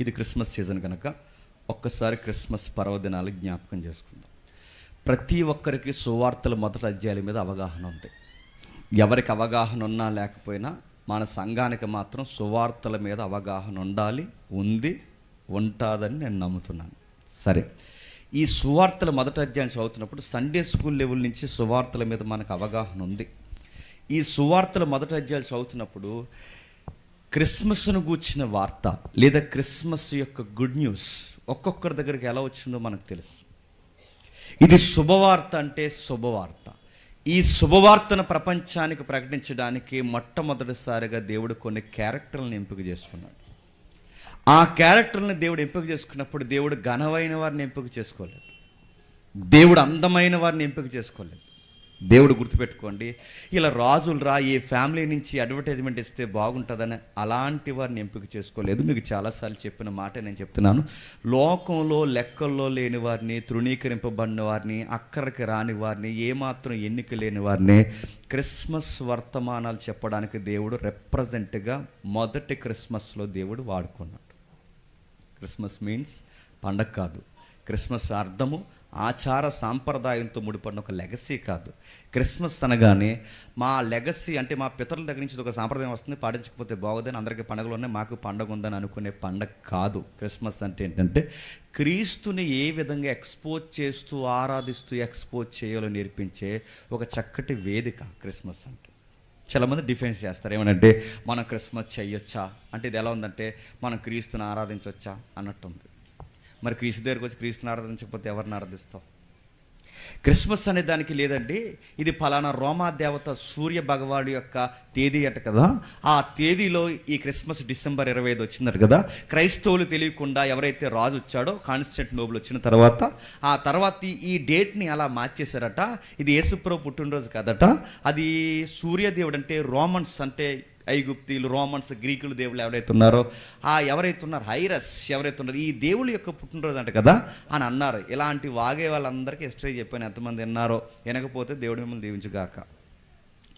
ఇది Christmas season కనుక ఒక్కసారి క్రిస్మస్ పర్వదినాలు జ్ఞాపకం చేసుకుందాం. ప్రతి ఒక్కరికి సువార్తల మొదటి అధ్యాయాల మీద అవగాహన ఉంది. ఎవరికి అవగాహన ఉన్నా లేకపోయినా మన సంఘానికి మాత్రం సువార్తల మీద అవగాహన ఉండాలి, ఉంటుందని నేను నమ్ముతున్నాను. సరే, ఈ సువార్తల మొదటి అధ్యాయం చదువుతున్నప్పుడు సండే స్కూల్ లెవెల్ నుంచి సువార్తల మీద మనకు అవగాహన ఉంది. ఈ సువార్తల మొదటి అధ్యాయాలు చదువుతున్నప్పుడు క్రిస్మస్ను గూర్చిన వార్త లేదా క్రిస్మస్ యొక్క గుడ్ న్యూస్ ఒక్కొక్కరి దగ్గరికి ఎలా వచ్చిందో మనకు తెలుసు. ఇది శుభవార్త అంటే శుభవార్త. ఈ శుభవార్తను ప్రపంచానికి ప్రకటించడానికి మొట్టమొదటిసారిగా దేవుడు కొన్ని క్యారెక్టర్లను ఎంపిక చేసుకున్నాడు. ఆ క్యారెక్టర్లను దేవుడు ఎంపిక చేసుకున్నప్పుడు దేవుడు ఘనమైన వారిని ఎంపిక చేసుకోలేదు, దేవుడు అందమైన వారిని ఎంపిక చేసుకోలేదు. దేవుడు గుర్తుపెట్టుకోండి, ఇలా రాజులు ఏ ఫ్యామిలీ నుంచి అడ్వర్టైజ్మెంట్ ఇస్తే బాగుంటుందని అలాంటి వారిని ఎంపిక చేసుకోలేదు. మీకు చాలాసార్లు చెప్పిన మాట నేను చెప్తున్నాను. లోకంలో లెక్కల్లో లేని వారిని, తృణీకరింపబడిన వారిని, అక్కడికి రాని వారిని, ఏమాత్రం ఎన్నిక లేని వారిని క్రిస్మస్ వర్తమానాలు చెప్పడానికి దేవుడు రిప్రజెంట్గా మొదటి క్రిస్మస్లో దేవుడు వాడుకున్నాడు. క్రిస్మస్ మీన్స్ పండగ కాదు. క్రిస్మస్ అర్థము ఆచార సాంప్రదాయంతో ముడిపడిన ఒక లెగసీ కాదు. క్రిస్మస్ అనగానే మా లెగసీ అంటే మా పితరుల దగ్గర నుంచి ఒక సాంప్రదాయం వస్తుంది, పాటించకపోతే బాగోదని, అందరికీ పండుగలు ఉన్నాయి మాకు పండుగ ఉందని అనుకునే పండగ కాదు. క్రిస్మస్ అంటే ఏంటంటే క్రీస్తుని ఏ విధంగా ఎక్స్పోజ్ చేస్తూ ఆరాధిస్తూ ఎక్స్పోజ్ చేయాలో నేర్పించే ఒక చక్కటి వేదిక క్రిస్మస్ అంటే. చాలామంది డిఫెన్స్ చేస్తారు, ఏమనంటే మనం క్రిస్మస్ చెయ్యొచ్చా అంటే ఇది ఎలా ఉందంటే మనం క్రీస్తుని ఆరాధించవచ్చా అన్నట్టుంది. మరి క్రీస్తు దగ్గరికి వచ్చి క్రీస్తుని ఆరాధించకపోతే ఎవరిని ఆరాధిస్తావు? క్రిస్మస్ అనే దానికి లేదండి, ఇది ఫలానా రోమా దేవత సూర్య భగవానుడి యొక్క తేదీ అట కదా, ఆ తేదీలో ఈ క్రిస్మస్ డిసెంబర్ 25 వచ్చిందట కదా. క్రైస్తవులు తెలియకుండా ఎవరైతే రాజు వచ్చాడో కాన్స్టంటినోపుల్ వచ్చిన ఆ తర్వాత ఈ డేట్ని అలా మార్చేశారట. ఇది యేసుప్రభు పుట్టినరోజు కదట, అది సూర్యదేవుడు అంటే రోమన్స్ అంటే ఐగుప్తీలు, రోమన్స్, గ్రీకులు దేవుళ్ళు ఎవరైతే ఉన్నారో ఎవరైతే ఉన్నారు హైరస్ ఎవరైతే ఉన్నారో ఈ దేవుళ్ళ యొక్క పుట్టినరోజు అంట కదా అని అన్నారు. ఇలాంటి వాగే వాళ్ళందరికీ హిస్టరీ చెప్పాను, ఎంతమంది విన్నారో. వినకపోతే దేవుడు మిమ్మల్ని దీవించుగాక.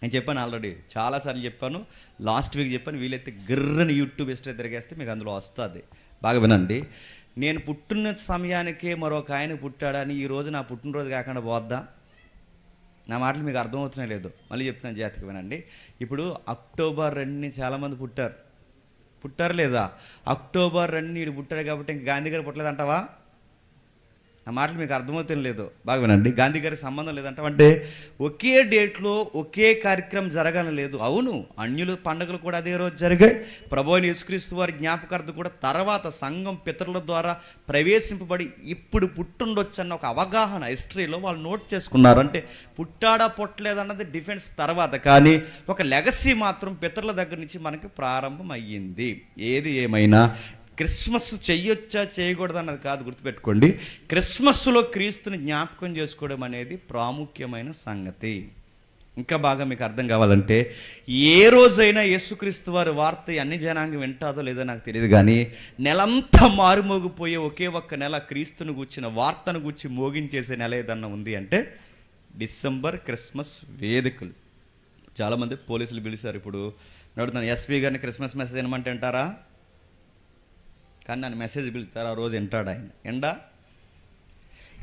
నేను చెప్పాను ఆల్రెడీ, చాలాసార్లు చెప్పాను, లాస్ట్ వీక్ చెప్పాను. వీలైతే గిర్రని యూట్యూబ్ హిస్టరీ తిరిగేస్తే మీకు అందులో వస్తుంది. బాగా వినండి. నేను పుట్టిన సమయానికే మరొక ఆయన పుట్టాడని ఈరోజు నా పుట్టినరోజు కాకుండా పోద్దా? నా మాటలు మీకు అర్థమవుతున్నాయి లేదు, మళ్ళీ చెప్తున్నాను జాగ్రత్తగా వినండి. ఇప్పుడు అక్టోబర్ 2 చాలామంది పుట్టారు లేదా? అక్టోబర్ 2 పుట్టాడు కాబట్టి ఇంక గాంధీ గారు పుట్టలేదు అంటావా? నా మాటలు మీకు అర్థమవుతాం లేదు, బాగా వినండి. గాంధీ గారికి సంబంధం లేదంటావంటే ఒకే డేట్లో ఒకే కార్యక్రమం జరగాలని లేదు. అవును, అన్యుల పండుగలు కూడా అదే రోజు జరిగాయి. ప్రభువైన యేసుక్రీస్తు వారి జ్ఞాపకార్థం కూడా తర్వాత సంఘం పితరుల ద్వారా ప్రవేశింపబడి ఇప్పుడు పుట్టుండొచ్చు అన్న ఒక అవగాహన హిస్టరీలో వాళ్ళు నోట్ చేసుకున్నారు. అంటే పుట్టాడా పుట్టలేదన్నది డిఫెన్స్ తర్వాత, కానీ ఒక లెగసీ మాత్రం పితరుల దగ్గర నుంచి మనకి ప్రారంభం అయ్యింది. ఏది ఏమైనా క్రిస్మస్ చెయ్యొచ్చా చేయకూడదు అన్నది కాదు, గుర్తుపెట్టుకోండి. క్రిస్మస్లో క్రీస్తుని జ్ఞాపకం చేసుకోవడం అనేది ప్రాముఖ్యమైన సంగతి. ఇంకా బాగా మీకు అర్థం కావాలంటే ఏ రోజైనా యేసుక్రీస్తు వారి వార్త అన్ని జనాంగం వింటాదో లేదో నాకు తెలియదు, కానీ నెలంతా మారుమోగిపోయే ఒకే ఒక్క నెల క్రీస్తుని గూర్చిన వార్తను గూర్చి మోగించేసే నెల ఏదన్నా ఉంది అంటే డిసెంబర్ క్రిస్మస్ వేదికలు. చాలామంది పోలీసులు పిలిచారు. ఇప్పుడు నడుతున్నాను, ఎస్పీ గారిని క్రిస్మస్ మెసేజ్ వినమంటే వింటారా? కానీ నన్ను మెసేజ్ పిలుస్తారు, ఆ రోజు వింటాడు ఆయన. ఎండా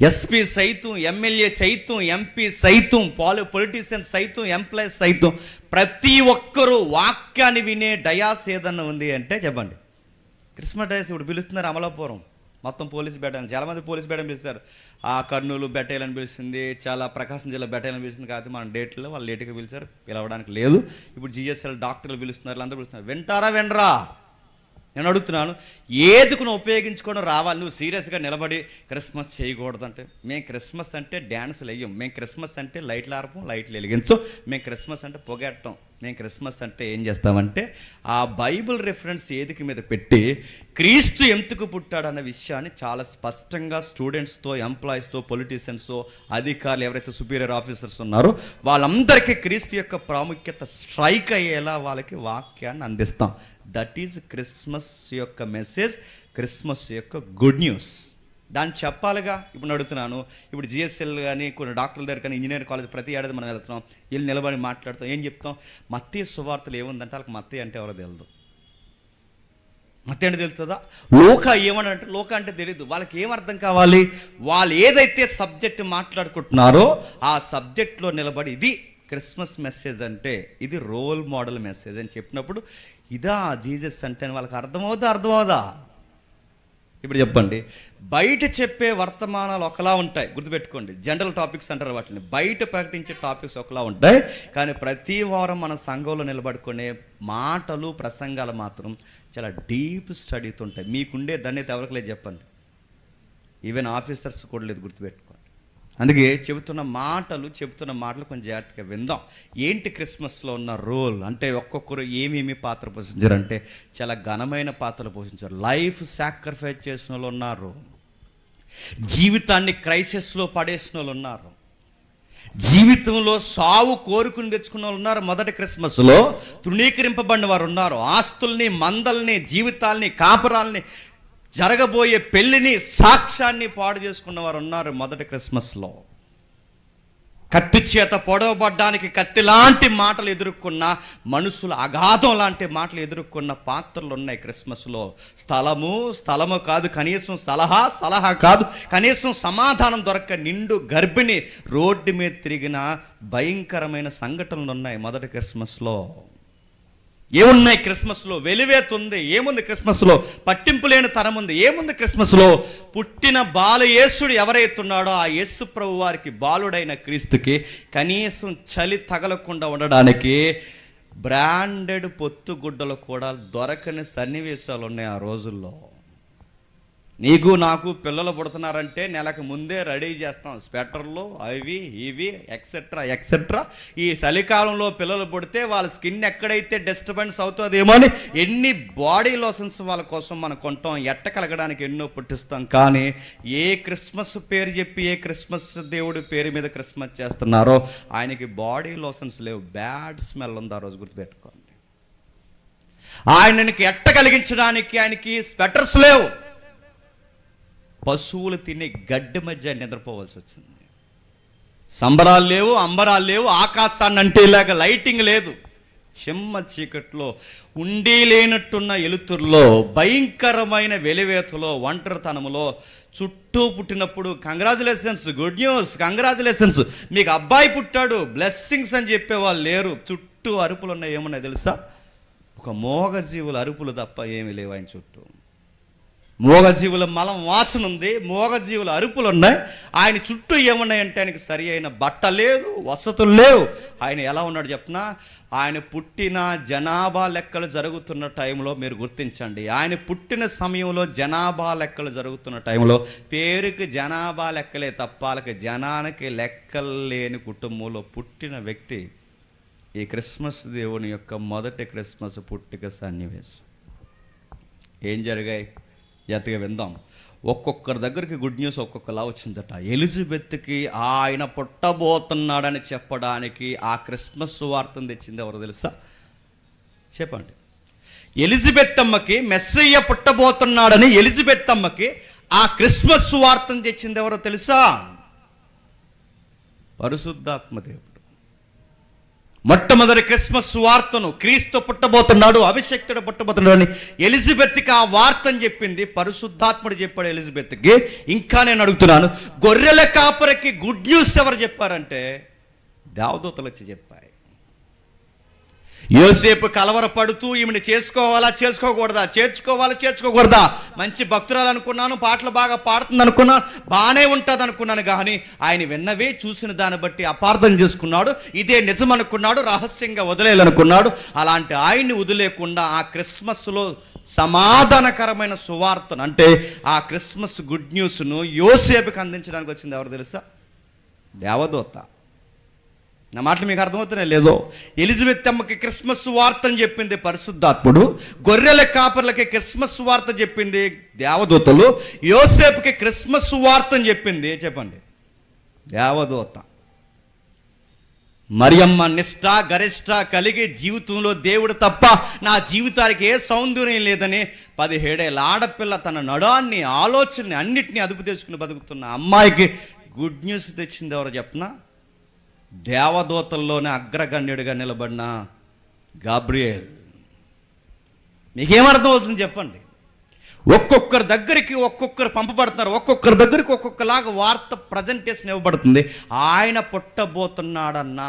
ఎస్పీ సైతం, ఎమ్మెల్యే సైతం, ఎంపీ సైతం, పొలిటీషియన్ సైతం, ఎంప్లాయీస్ సైతం ప్రతి ఒక్కరూ వాక్యాన్ని వినే డయాస్ ఏదన్నా ఉంది అంటే చెప్పండి క్రిస్మస్ డయాస్. ఇప్పుడు పిలుస్తున్నారు అమలాపురం మొత్తం పోలీస్ బెటాలియన్, చాలామంది పోలీస్ బెటాలియన్ పిలుస్తారు. కర్నూలు బెటాలియన్ పిలుస్తుంది, చాలా ప్రకాశం జిల్లా బెటాలియన్ పిలుస్తుంది. కాకపోతే మన డేట్లో వాళ్ళు లేటుగా పిలిచారు, పిలవడానికి లేదు. ఇప్పుడు జిఎస్ఎల్ డాక్టర్లు పిలుస్తున్నారు, వాళ్ళందరూ పిలుస్తున్నారు. వింటారా వినరా? నేను అడుగుతున్నాను, ఏదుకు నువ్వు ఉపయోగించుకోవడం రావాలి. నువ్వు సీరియస్గా నిలబడి క్రిస్మస్ చేయకూడదు అంటే, మేము క్రిస్మస్ అంటే డ్యాన్సులు వేయం, మేము క్రిస్మస్ అంటే లైట్లు ఆర్పం, లైట్లు వెలిగించం, మేము క్రిస్మస్ అంటే పొగట్టం, మేము క్రిస్మస్ అంటే ఏం చేస్తామంటే ఆ బైబిల్ రెఫరెన్స్ ఏదికి మీద పెట్టి క్రీస్తు ఎందుకు పుట్టాడన్న విషయాన్ని చాలా స్పష్టంగా స్టూడెంట్స్తో, ఎంప్లాయీస్తో, పొలిటీషియన్స్తో, అధికారులు ఎవరైతే సుపీరియర్ ఆఫీసర్స్ ఉన్నారో వాళ్ళందరికీ క్రీస్తు యొక్క ప్రాముఖ్యత స్ట్రైక్ అయ్యేలా వాళ్ళకి వాక్యాన్ని అందిస్తాం. దట్ ఈజ్ క్రిస్మస్ యొక్క మెసేజ్, క్రిస్మస్ యొక్క గుడ్ న్యూస్. దాన్ని చెప్పాలిగా. ఇప్పుడు అడుగుతున్నాను, ఇప్పుడు జిఎస్ఎల్ కానీ కొన్ని డాక్టర్ల దగ్గర కానీ ఇంజనీరింగ్ కాలేజ్ ప్రతి ఏడాది మనం వెళ్తున్నాం, వీళ్ళు నిలబడి మాట్లాడుతాం. ఏం చెప్తాం? మత్తయి సువార్తలు ఏముందంటే వాళ్ళకి మత్తయి అంటే ఎవరో తెలియదు. అంతేంటి తెలుస్తుందా? లోక ఏమనంటే, లోక అంటే తెలియదు వాళ్ళకి. ఏం అర్థం కావాలి? వాళ్ళు ఏదైతే సబ్జెక్ట్ మాట్లాడుకుంటున్నారో ఆ సబ్జెక్ట్లో నిలబడి ఇది క్రిస్మస్ మెసేజ్ అంటే, ఇది రోల్ మోడల్ మెసేజ్ అని చెప్పినప్పుడు ఇదా జీసస్ అంటే అని వాళ్ళకి అర్థమవుదా? ఇప్పుడు చెప్పండి, బయట చెప్పే వర్తమానాలు ఒకలా ఉంటాయి, గుర్తుపెట్టుకోండి. జనరల్ టాపిక్స్ అంటారు వాటిని. బయట ప్రకటించే టాపిక్స్ ఒకలా ఉంటాయి, కానీ ప్రతి వారం మన సంఘంలో నిలబడుకునే మాటలు, ప్రసంగాలు మాత్రం చాలా డీప్ స్టడీతో ఉంటాయి. మీకుండే ధన్యత ఎవరికి లేదు చెప్పండి, ఈవెన్ ఆఫీసర్స్ కూడా లేదు, గుర్తుపెట్టుకోండి. అందుకే చెబుతున్న మాటలు కొంచెం జాగ్రత్తగా విందాం. ఏంటి క్రిస్మస్లో ఉన్న రోల్ అంటే, ఒక్కొక్కరు ఏమేమి పాత్ర పోషించారంటే చాలా ఘనమైన పాత్రలు పోషించారు. లైఫ్ సాక్రిఫైస్ చేసిన వాళ్ళు ఉన్నారు, జీవితాన్ని క్రైసిస్లో పడేసిన వాళ్ళు ఉన్నారు, జీవితంలో సావు కోరుకుని తెచ్చుకున్న వాళ్ళు ఉన్నారు. మొదటి క్రిస్మస్లో తృణీకరింపబడిన వారు ఉన్నారు. ఆస్తుల్ని, మందల్ని, జీవితాల్ని, కాపురాల్ని, జరగబోయే పెళ్లిని, సాక్ష్యాన్ని పాడు చేసుకున్న వారు ఉన్నారు మొదటి క్రిస్మస్లో. కత్తి చేత పొడవబడ్డానికి కత్తి లాంటి మాటలు ఎదుర్కొన్న మనుషుల అగాధం లాంటి మాటలు ఎదుర్కొన్న పాత్రలు ఉన్నాయి క్రిస్మస్లో. స్థలము కాదు, కనీసం సలహా కాదు, కనీసం సమాధానం దొరక్క నిండు గర్భిణి రోడ్డు మీద తిరిగిన భయంకరమైన సంఘటనలు ఉన్నాయి మొదటి క్రిస్మస్లో. ఏమున్నాయి క్రిస్మస్లో? వెలివేతుంది. ఏముంది క్రిస్మస్లో? పట్టింపు లేని తరం ఉంది. ఏముంది క్రిస్మస్లో? పుట్టిన బాలయేసుడు ఎవరైతున్నాడో ఆ యేసు ప్రభు వారికి, బాలుడైన క్రీస్తుకి కనీసం చలి తగలకుండా ఉండడానికి బ్రాండెడ్ పొత్తుగుడ్డలు కూడా దొరకని సన్నివేశాలు ఉన్నాయి ఆ రోజుల్లో. నీకు నాకు పిల్లలు పుడుతున్నారంటే నెలకు ముందే రెడీ చేస్తాం, స్వెటర్లు అవి ఇవి ఎక్సెట్రా. ఈ చలికాలంలో పిల్లలు పుడితే వాళ్ళ స్కిన్ ఎక్కడైతే డిస్టర్బెన్స్ అవుతుందేమో అని ఎన్ని బాడీ లోషన్స్ వాళ్ళ కోసం మనం కొంటాం, ఎట్ట కలగడానికి ఎన్నో పుట్టిస్తాం. కానీ ఏ క్రిస్మస్ పేరు చెప్పి, ఏ క్రిస్మస్ దేవుడి పేరు మీద క్రిస్మస్ చేస్తున్నారో ఆయనకి బాడీ లోషన్స్ లేవు, బ్యాడ్ స్మెల్ ఉంది ఆ రోజు, గుర్తుపెట్టుకోండి. ఆయనకి ఎట్ట కలిగించడానికి ఆయనకి స్వెటర్స్ లేవు, పశువులు తినే గడ్డి మధ్య నిద్రపోవాల్సి వచ్చింది. సంబరాలు లేవు, అంబరాలు లేవు, ఆకాశాన్ని అంటే ఇలాగ లైటింగ్ లేదు, చిమ్మ చీకట్లో ఉండి లేనట్టున్న ఎలుతుర్లో, భయంకరమైన వెలివేతలో, ఒంటరితనములో చుట్టూ పుట్టినప్పుడు కంగ్రాచులేషన్స్, గుడ్ న్యూస్, కంగ్రాచులేషన్స్, మీకు అబ్బాయి పుట్టాడు, బ్లెస్సింగ్స్ అని చెప్పేవాళ్ళు లేరు. చుట్టూ అరుపులు ఉన్నాయి. ఏమన్నాయి తెలుసా? ఒక మోగజీవుల అరుపులు తప్ప ఏమీ లేవు ఆయన చుట్టూ. మోగజీవుల మలం వాసన ఉంది, మోగజీవుల అరుపులు ఉన్నాయి. ఆయన చుట్టూ ఏమున్నాయంటే ఆయనకి సరి అయిన బట్ట లేదు, వసతులు లేవు. ఆయన ఎలా ఉన్నాడు చెప్పనా? ఆయన పుట్టిన జనాభా లెక్కలు జరుగుతున్న టైంలో మీరు గుర్తించండి, ఆయన పుట్టిన సమయంలో జనాభా లెక్కలు జరుగుతున్న టైంలో పేరుకి జనాభా లెక్కలే తప్ప వాళ్ళకి జనానికి లెక్కలు లేని కుటుంబంలో పుట్టిన వ్యక్తి ఈ క్రిస్మస్ దేవుని యొక్క మొదటి క్రిస్మస్ పుట్టిక సన్నివేశం. ఏం జరిగాయి జాగ్రత్తగా విందాం. ఒక్కొక్కరి దగ్గరికి గుడ్ న్యూస్ ఒక్కొక్కలా వచ్చిందట. ఎలిజబెత్కి ఆయన పుట్టబోతున్నాడని చెప్పడానికి ఆ క్రిస్మస్ వార్తను తెచ్చింది ఎవరు తెలుసా? చెప్పండి. ఎలిజబెత్ అమ్మకి మెస్సయ్య పుట్టబోతున్నాడని ఎలిజబెత్ అమ్మకి ఆ క్రిస్మస్ వార్తను తెచ్చింది ఎవరో తెలుసా? పరిశుద్ధాత్మదేవుడు. మొట్టమొదటి క్రిస్మస్ వార్తను, క్రీస్తు పుట్టబోతున్నాడు, అభిషక్తుడు పుట్టబోతున్నాడు అని ఎలిజబెత్కి ఆ వార్తను చెప్పింది పరిశుద్ధాత్ముడు చెప్పాడు ఎలిజబెత్కి. ఇంకా నేను అడుగుతున్నాను, గొర్రెల కాపరికి గుడ్ న్యూస్ ఎవరు చెప్పారంటే దేవదూతలు వచ్చి చెప్పాయి. యోసేపు కలవరపడుతూ ఈమెను చేసుకోవాలా చేసుకోకూడదా, చేర్చుకోకూడదా, మంచి భక్తురాలు అనుకున్నాను, పాటలు బాగా పాడుతుంది అనుకున్నాను, బాగానే ఉంటుంది అనుకున్నాను. కానీ ఆయన విన్నవే చూసిన దాన్ని బట్టి అపార్థం చేసుకున్నాడు, ఇదే నిజం అనుకున్నాడు, రహస్యంగా వదిలేయాలనుకున్నాడు. అలాంటి ఆయన్ని వదిలేకుండా ఆ క్రిస్మస్లో సమాధానకరమైన సువార్తను అంటే ఆ క్రిస్మస్ గుడ్ న్యూస్ను యోసేపుకి అందించడానికి వచ్చింది ఎవరు తెలుసా? దేవదూత. నా మాటలు మీకు అర్థమవుతున్నాయి లేదో? ఎలిజబెత్ అమ్మకి క్రిస్మస్ వార్తను చెప్పింది పరిశుద్ధాత్ముడు, గొర్రెల కాపర్లకి క్రిస్మస్ వార్త చెప్పింది దేవదూతలు, యోసేపుకి క్రిస్మస్ వార్తను చెప్పింది చెప్పండి దేవదూత. మరియమ్మ నిష్ఠ గరిష్ట కలిగి జీవితంలో దేవుడు తప్ప నా జీవితానికి ఏ సౌందర్యం లేదని 17 ఏళ్ళ ఆడపిల్ల తన నడాన్ని, ఆలోచనని అన్నిటినీ అదుపు తెచ్చుకుని బతుకుతున్న అమ్మాయికి గుడ్ న్యూస్ తెచ్చింది ఎవరో చెప్పనా? దేవదూతల్లోనే అగ్రగణ్యుడిగా నిలబడిన గాబ్రియేల్. మీకేమర్థం అవుతుంది చెప్పండి? ఒక్కొక్కరి దగ్గరికి ఒక్కొక్కరు పంపబడుతున్నారు, ఒక్కొక్కరి దగ్గరికి ఒక్కొక్కలాగా వార్త ప్రజెంటేషన్ ఇవ్వబడుతుంది. ఆయన పుట్టబోతున్నాడన్న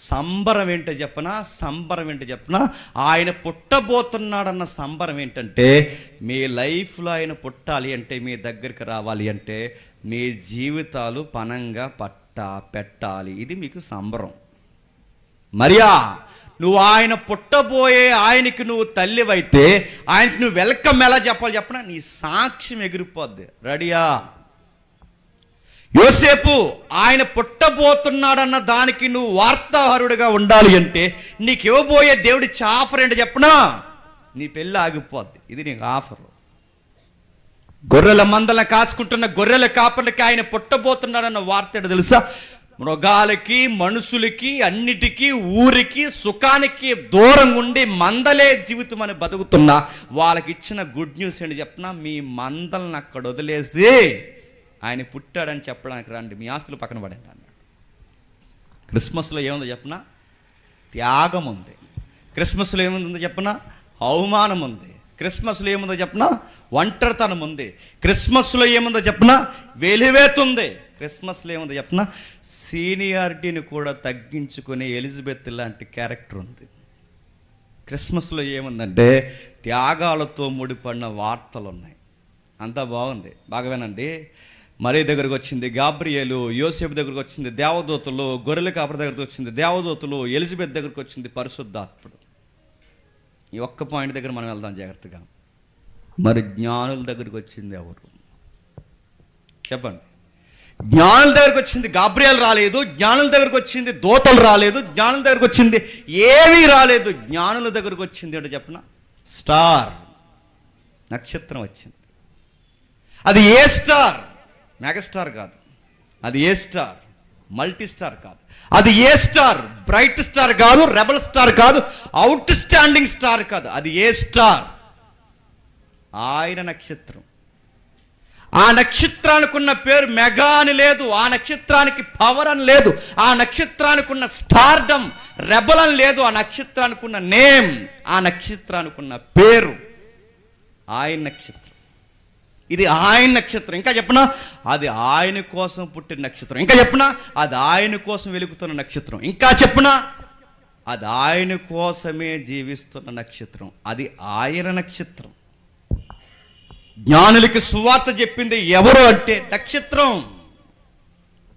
సంబరం ఏంటో చెప్పనా, సంబరం ఏంటో చెప్పనా, ఆయన పుట్టబోతున్నాడన్న సంబరం ఏంటంటే, మీ లైఫ్లో ఆయన పుట్టాలి అంటే, మీ దగ్గరికి రావాలి అంటే, మీ జీవితాలు పనంగా పెట్టాలి. ఇది మీకు సంబరం. మరియా, నువ్వు ఆయన పుట్టబోయే ఆయనకి నువ్వు తల్లివైతే ఆయనకి నువ్వు వెల్కమ్ ఎలా చెప్పాలి చెప్పనా, నీ సాక్ష్యం ఎగిరిపోద్ది. రెడీయా? యోసేపు, ఆయన పుట్టబోతున్నాడన్న దానికి నువ్వు వార్తాహరుడిగా ఉండాలి అంటే నీకు ఇవ్వబోయే దేవుడి ఆఫర్ ఏంటో చెప్పనా, నీ పెళ్ళి ఆగిపోద్ది. ఇది నీకు ఆఫరు. గొర్రెల మందలను కాసుకుంటున్న గొర్రెల కాపర్లకి ఆయన పుట్టబోతున్నాడన్న వార్త ఏంటో తెలుసా? మృగాలకి, మనుషులకి, అన్నిటికీ, ఊరికి, సుఖానికి దూరంగా ఉండి మందలే జీవితం అని బతుకుతున్నా వాళ్ళకి ఇచ్చిన గుడ్ న్యూస్ ఏంటి చెప్పనా, మీ మందలను అక్కడ వదిలేసి ఆయన పుట్టాడని చెప్పడానికి రండి, మీ ఆస్తులు పక్కన పడండి అన్నాడు. క్రిస్మస్లో ఏముందో చెప్పనా, త్యాగం ఉంది. క్రిస్మస్లో ఏముందో చెప్పనా, అవమానం ఉంది. క్రిస్మస్లో ఏముందో చెప్పనా, ఒంటరితనం ఉంది. క్రిస్మస్లో ఏముందో చెప్పనా, వెలివేతుంది. క్రిస్మస్లో ఏముందో చెప్పనా, సీనియారిటీని కూడా తగ్గించుకునే ఎలిజబెత్ లాంటి క్యారెక్టర్ ఉంది. క్రిస్మస్లో ఏముందంటే త్యాగాలతో ముడిపడిన వార్తలు ఉన్నాయి. అంతా బాగుంది, బాగా వినండి. మరీ దగ్గరకు వచ్చింది గాబ్రియేలు, యోసేపు దగ్గరకు వచ్చింది దేవదూతలు, గొర్రెల కాపరి దగ్గరకు వచ్చింది దేవదూతలు, ఎలిజబెత్ దగ్గరకు వచ్చింది పరిశుద్ధాత్ముడు. ఈ ఒక్క పాయింట్ దగ్గర మనం వెళ్దాం జాగ్రత్తగా. మరి జ్ఞానుల దగ్గరికి వచ్చింది ఎవరు చెప్పండి? జ్ఞానుల దగ్గరకు వచ్చింది గాబ్రియేలు రాలేదు, జ్ఞానుల దగ్గరకు వచ్చింది దూతలు రాలేదు, జ్ఞానుల దగ్గరకు వచ్చింది ఏమీ రాలేదు. జ్ఞానుల దగ్గరకు వచ్చింది ఏంటో చెప్పనా, స్టార్, నక్షత్రం వచ్చింది. అది ఏ స్టార్? మెగాస్టార్ కాదు. అది ఏ స్టార్? మల్టీ స్టార్ కాదు. అది ఏ స్టార్? బ్రైట్ స్టార్ కాదు, రెబల్ స్టార్ కాదు, అవుట్ స్టాండింగ్ స్టార్ కాదు. అది ఏ స్టార్? ఆయన నక్షత్రం. ఆ నక్షత్రానికి ఉన్న పేరు మెగా అని లేదు, ఆ నక్షత్రానికి పవర్ అని లేదు, ఆ నక్షత్రానికి ఉన్న స్టార్డమ్ రెబల్ అని లేదు, ఆ నక్షత్రానికి ఉన్న నేమ్, ఆ నక్షత్రానికి ఉన్న పేరు ఆయన నక్షత్రం. ఇది ఆయన నక్షత్రం. ఇంకా చెప్పనా, అది ఆయన కోసం పుట్టిన నక్షత్రం. ఇంకా చెప్పనా, అది ఆయన కోసం వెలుగుతున్న నక్షత్రం. ఇంకా చెప్పనా, అది ఆయన కోసమే జీవిస్తున్న నక్షత్రం. అది ఆయన నక్షత్రం. జ్ఞానులకి సువార్త చెప్పింది ఎవరు అంటే నక్షత్రం.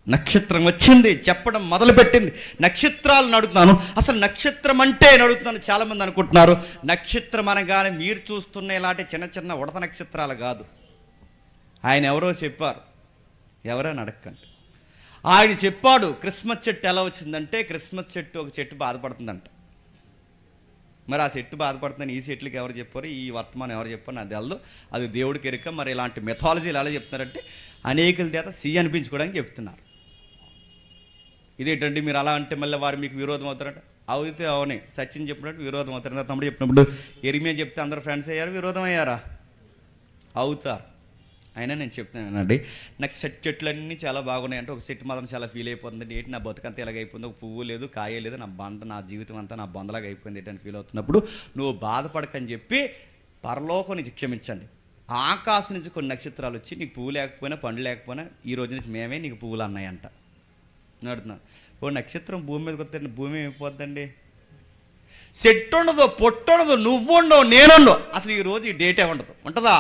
నక్షత్రం వచ్చింది, చెప్పడం మొదలుపెట్టింది. నక్షత్రాలను అడుగుతున్నాను, అసలు నక్షత్రం అంటే అడుగుతున్నాను. చాలామంది అనుకుంటున్నారు నక్షత్రం అనగానే మీరు చూస్తున్న ఇలాంటి చిన్న చిన్న ఉడత నక్షత్రాలు కాదు. ఆయన ఎవరో చెప్పారు, ఎవరైనా అడగండి. ఆయన చెప్పాడు క్రిస్మస్ చెట్టు ఎలా వచ్చిందంటే, క్రిస్మస్ చెట్టు ఒక చెట్టు బాధపడుతుందంట. మరి ఆ చెట్టు బాధపడుతుందని ఈ చెట్లకి ఎవరు చెప్పారు, ఈ వర్తమానం ఎవరు చెప్పారు నాకు తెలదు, అది దేవుడికి ఎరుక. మరి ఇలాంటి మెథాలజీలు ఎలా చెప్తున్నారంటే అనేకుల చేత సి అనిపించుకోవడానికి చెప్తున్నారు. ఇదేంటండి మీరు అలా అంటే మళ్ళీ వారు మీకు విరోధం అవుతారంట. అవుతే అవునే, సచిన్ చెప్పినట్టు విరోధం అవుతారు. తమ్ముడు చెప్పినప్పుడు ఎరిమియా చెప్తే అందరూ ఫ్రెండ్స్ అయ్యారు, విరోధం అయ్యారా? అవుతారు. అయినా నేను చెప్తున్నానండి, నాకు చెట్లన్నీ చాలా బాగున్నాయంటే ఒక చెట్టు మాత్రం చాలా ఫీల్ అయిపోతుంది. ఏంటి నా బతుకంతా ఎలాగైపోయింది, ఒక పువ్వు లేదు, కాయ లేదు, నా జీవితం అంతా నా బొందలాగా అయిపోయింది ఏంటని ఫీల్ అవుతున్నప్పుడు నువ్వు బాధపడకని చెప్పి పరలోకం నుంచి క్షమించండి, ఆకాశం నుంచి కొన్ని నక్షత్రాలు వచ్చి నీకు పువ్వు లేకపోయినా పండు లేకపోయినా ఈ రోజు నుంచి మేమే నీకు పువ్వులు అన్నాయంట. నడుతున్నా ఓ నక్షత్రం భూమి మీదకి వస్తే భూమి ఏమైపోద్దండి? చెట్టు ఉండదు, పొట్టు ఉండదు, నువ్వు ఉండవు, నేనుండవు, అసలు ఈరోజు ఈ డేటే ఉండదు. ఉంటుందా?